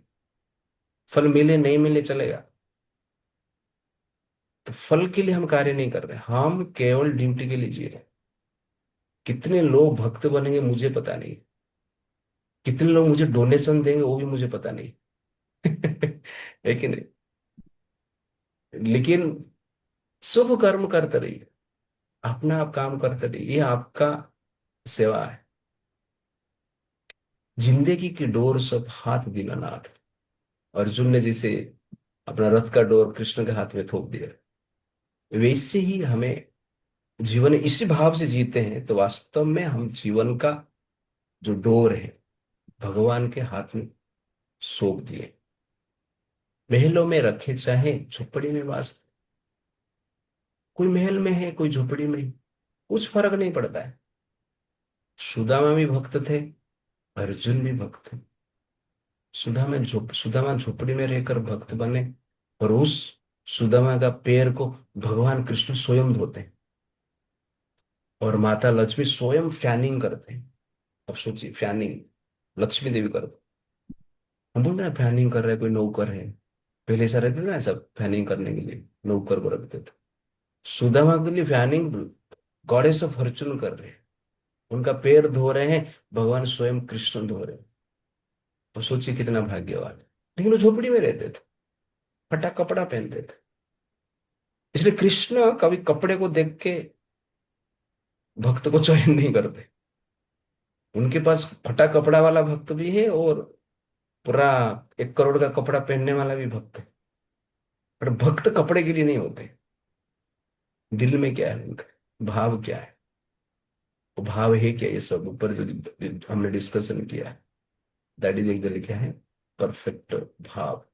फल मिले नहीं मिले चलेगा। तो फल के लिए हम कार्य नहीं कर रहे, हम केवल ड्यूटी के लिए जी रहे हैं। कितने लोग भक्त बनेंगे मुझे पता नहीं, कितने लोग मुझे डोनेशन देंगे वो भी मुझे पता नहीं। है कि नहीं? लेकिन शुभ कर्म करते रहिए, अपना आप काम करते रहिए, ये आपका सेवा है। जिंदगी की डोर सब हाथ दीनानाथ। अर्जुन ने जैसे अपना रथ का डोर कृष्ण के हाथ में थोप दिया, वैसे ही हमें जीवन इसी भाव से जीते हैं तो वास्तव में हम जीवन का जो डोर है भगवान के हाथ में सौंप दिए। महलों में रखे चाहे झोपड़ी में वास, कोई महल में है कोई झोपड़ी में है, कुछ फर्क नहीं पड़ता है। सुदामा भी भक्त थे, अर्जुन भी भक्त थे। सुदामा झोपड़ी में रहकर भक्त बने, और उस सुदामा का पैर को भगवान कृष्ण स्वयं धोते हैं, और माता लक्ष्मी स्वयं फैनिंग करते हैं। अब सोचिए, फैनिंग लक्ष्मी देवी करते। हम बोल रहे हैं फैनिंग कर रहे हैं, कोई नौकर है। पहले ऐसा रहते थे ना, सब फैनिंग करने के लिए नौकर को रखते थे। सुदामा के लिए फैनिंग गॉडेस ऑफ फॉर्चून कर रहे हैं, उनका पैर धो रहे हैं, भगवान स्वयं कृष्ण धो रहे हैं। तो सोचिए कितना भाग्यवान है। लेकिन वो झोपड़ी में रहते थे, फटा कपड़ा पहनते थे। इसलिए कृष्ण कभी कपड़े को देख के भक्त को चयन नहीं करते। उनके पास फटा कपड़ा वाला भक्त भी है और पूरा 1 करोड़ का कपड़ा पहनने वाला भी भक्त है। पर भक्त कपड़े के लिए नहीं होते। दिल में क्या है उनका, भाव क्या है, वो भाव है क्या, ये सब ऊपर जो हमने डिस्कशन किया है, दैट इज एक्चुअली क्या है, परफेक्ट भाव।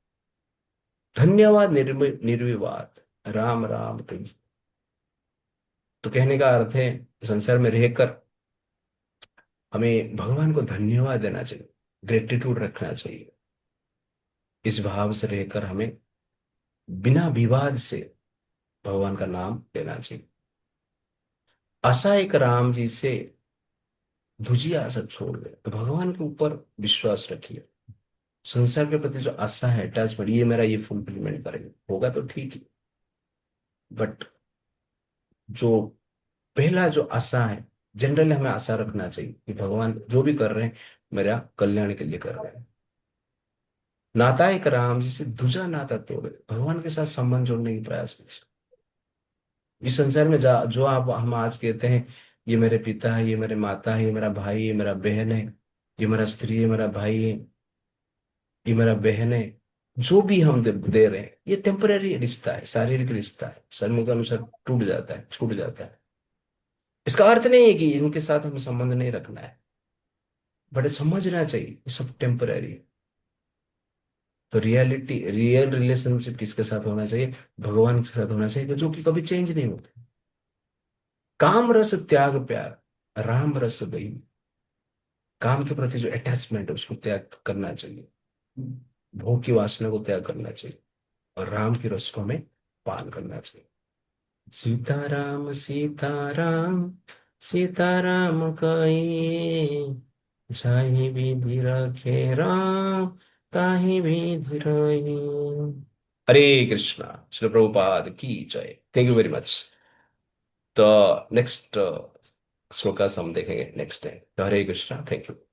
धन्यवाद निर्विवाद, राम राम कही। तो कहने का अर्थ है संसार में रहकर हमें भगवान को धन्यवाद देना चाहिए, ग्रेटिट्यूड रखना चाहिए। इस भाव से रहकर हमें बिना विवाद से भगवान का नाम लेना चाहिए। आशा एक राम जी से धुजिए आशा छोड़ दे, तो भगवान के ऊपर विश्वास रखिए। संसार के प्रति जो आशा है, अटैचमेंट, ये मेरा ये फुलफिलमेंट करेगा, होगा तो ठीक है। बट जो पहला जो आशा है, जनरली हमें आशा रखना चाहिए कि भगवान जो भी कर रहे हैं मेरा कल्याण के लिए कर रहे हैं। नाता एक राम जी से दूसरा नाता तोड़े, भगवान के साथ संबंध जोड़ने की प्रयास कीजिए। इस संसार में जो आप हम आज कहते हैं, ये मेरे पिता है, ये मेरे माता है, ये मेरा भाई है, ये मेरा बहन है, ये मेरा स्त्री है, मेरा भाई है, ये मेरा बहन है, जो भी हम दे रहे हैं ये टेम्पररी रिश्ता है, शारीरिक रिश्ता है, समय के अनुसार टूट जाता है, छूट जाता है। इसका अर्थ नहीं है कि इनके साथ हमें संबंध नहीं रखना है, बट समझना चाहिए ये सब टेम्पररी है। तो रियल रिलेशनशिप किसके साथ होना चाहिए? भगवान के साथ होना चाहिए, जो कि कभी चेंज नहीं होते। काम रस त्याग प्यार, राम रस गई। काम के प्रति जो अटैचमेंट है उसको त्याग करना चाहिए, भोग की वासना को त्याग करना चाहिए, और राम की रस को हमें पान करना चाहिए। सीताराम सीताराम सीताराम कहिए, जाहि विधि रखे राम ताहि विधि रही। हरे कृष्णा। श्री प्रभुपाद की जय। Thank you very much. तो नेक्स्ट श्लोका हम देखेंगे next time. Hare Krishna. Thank you.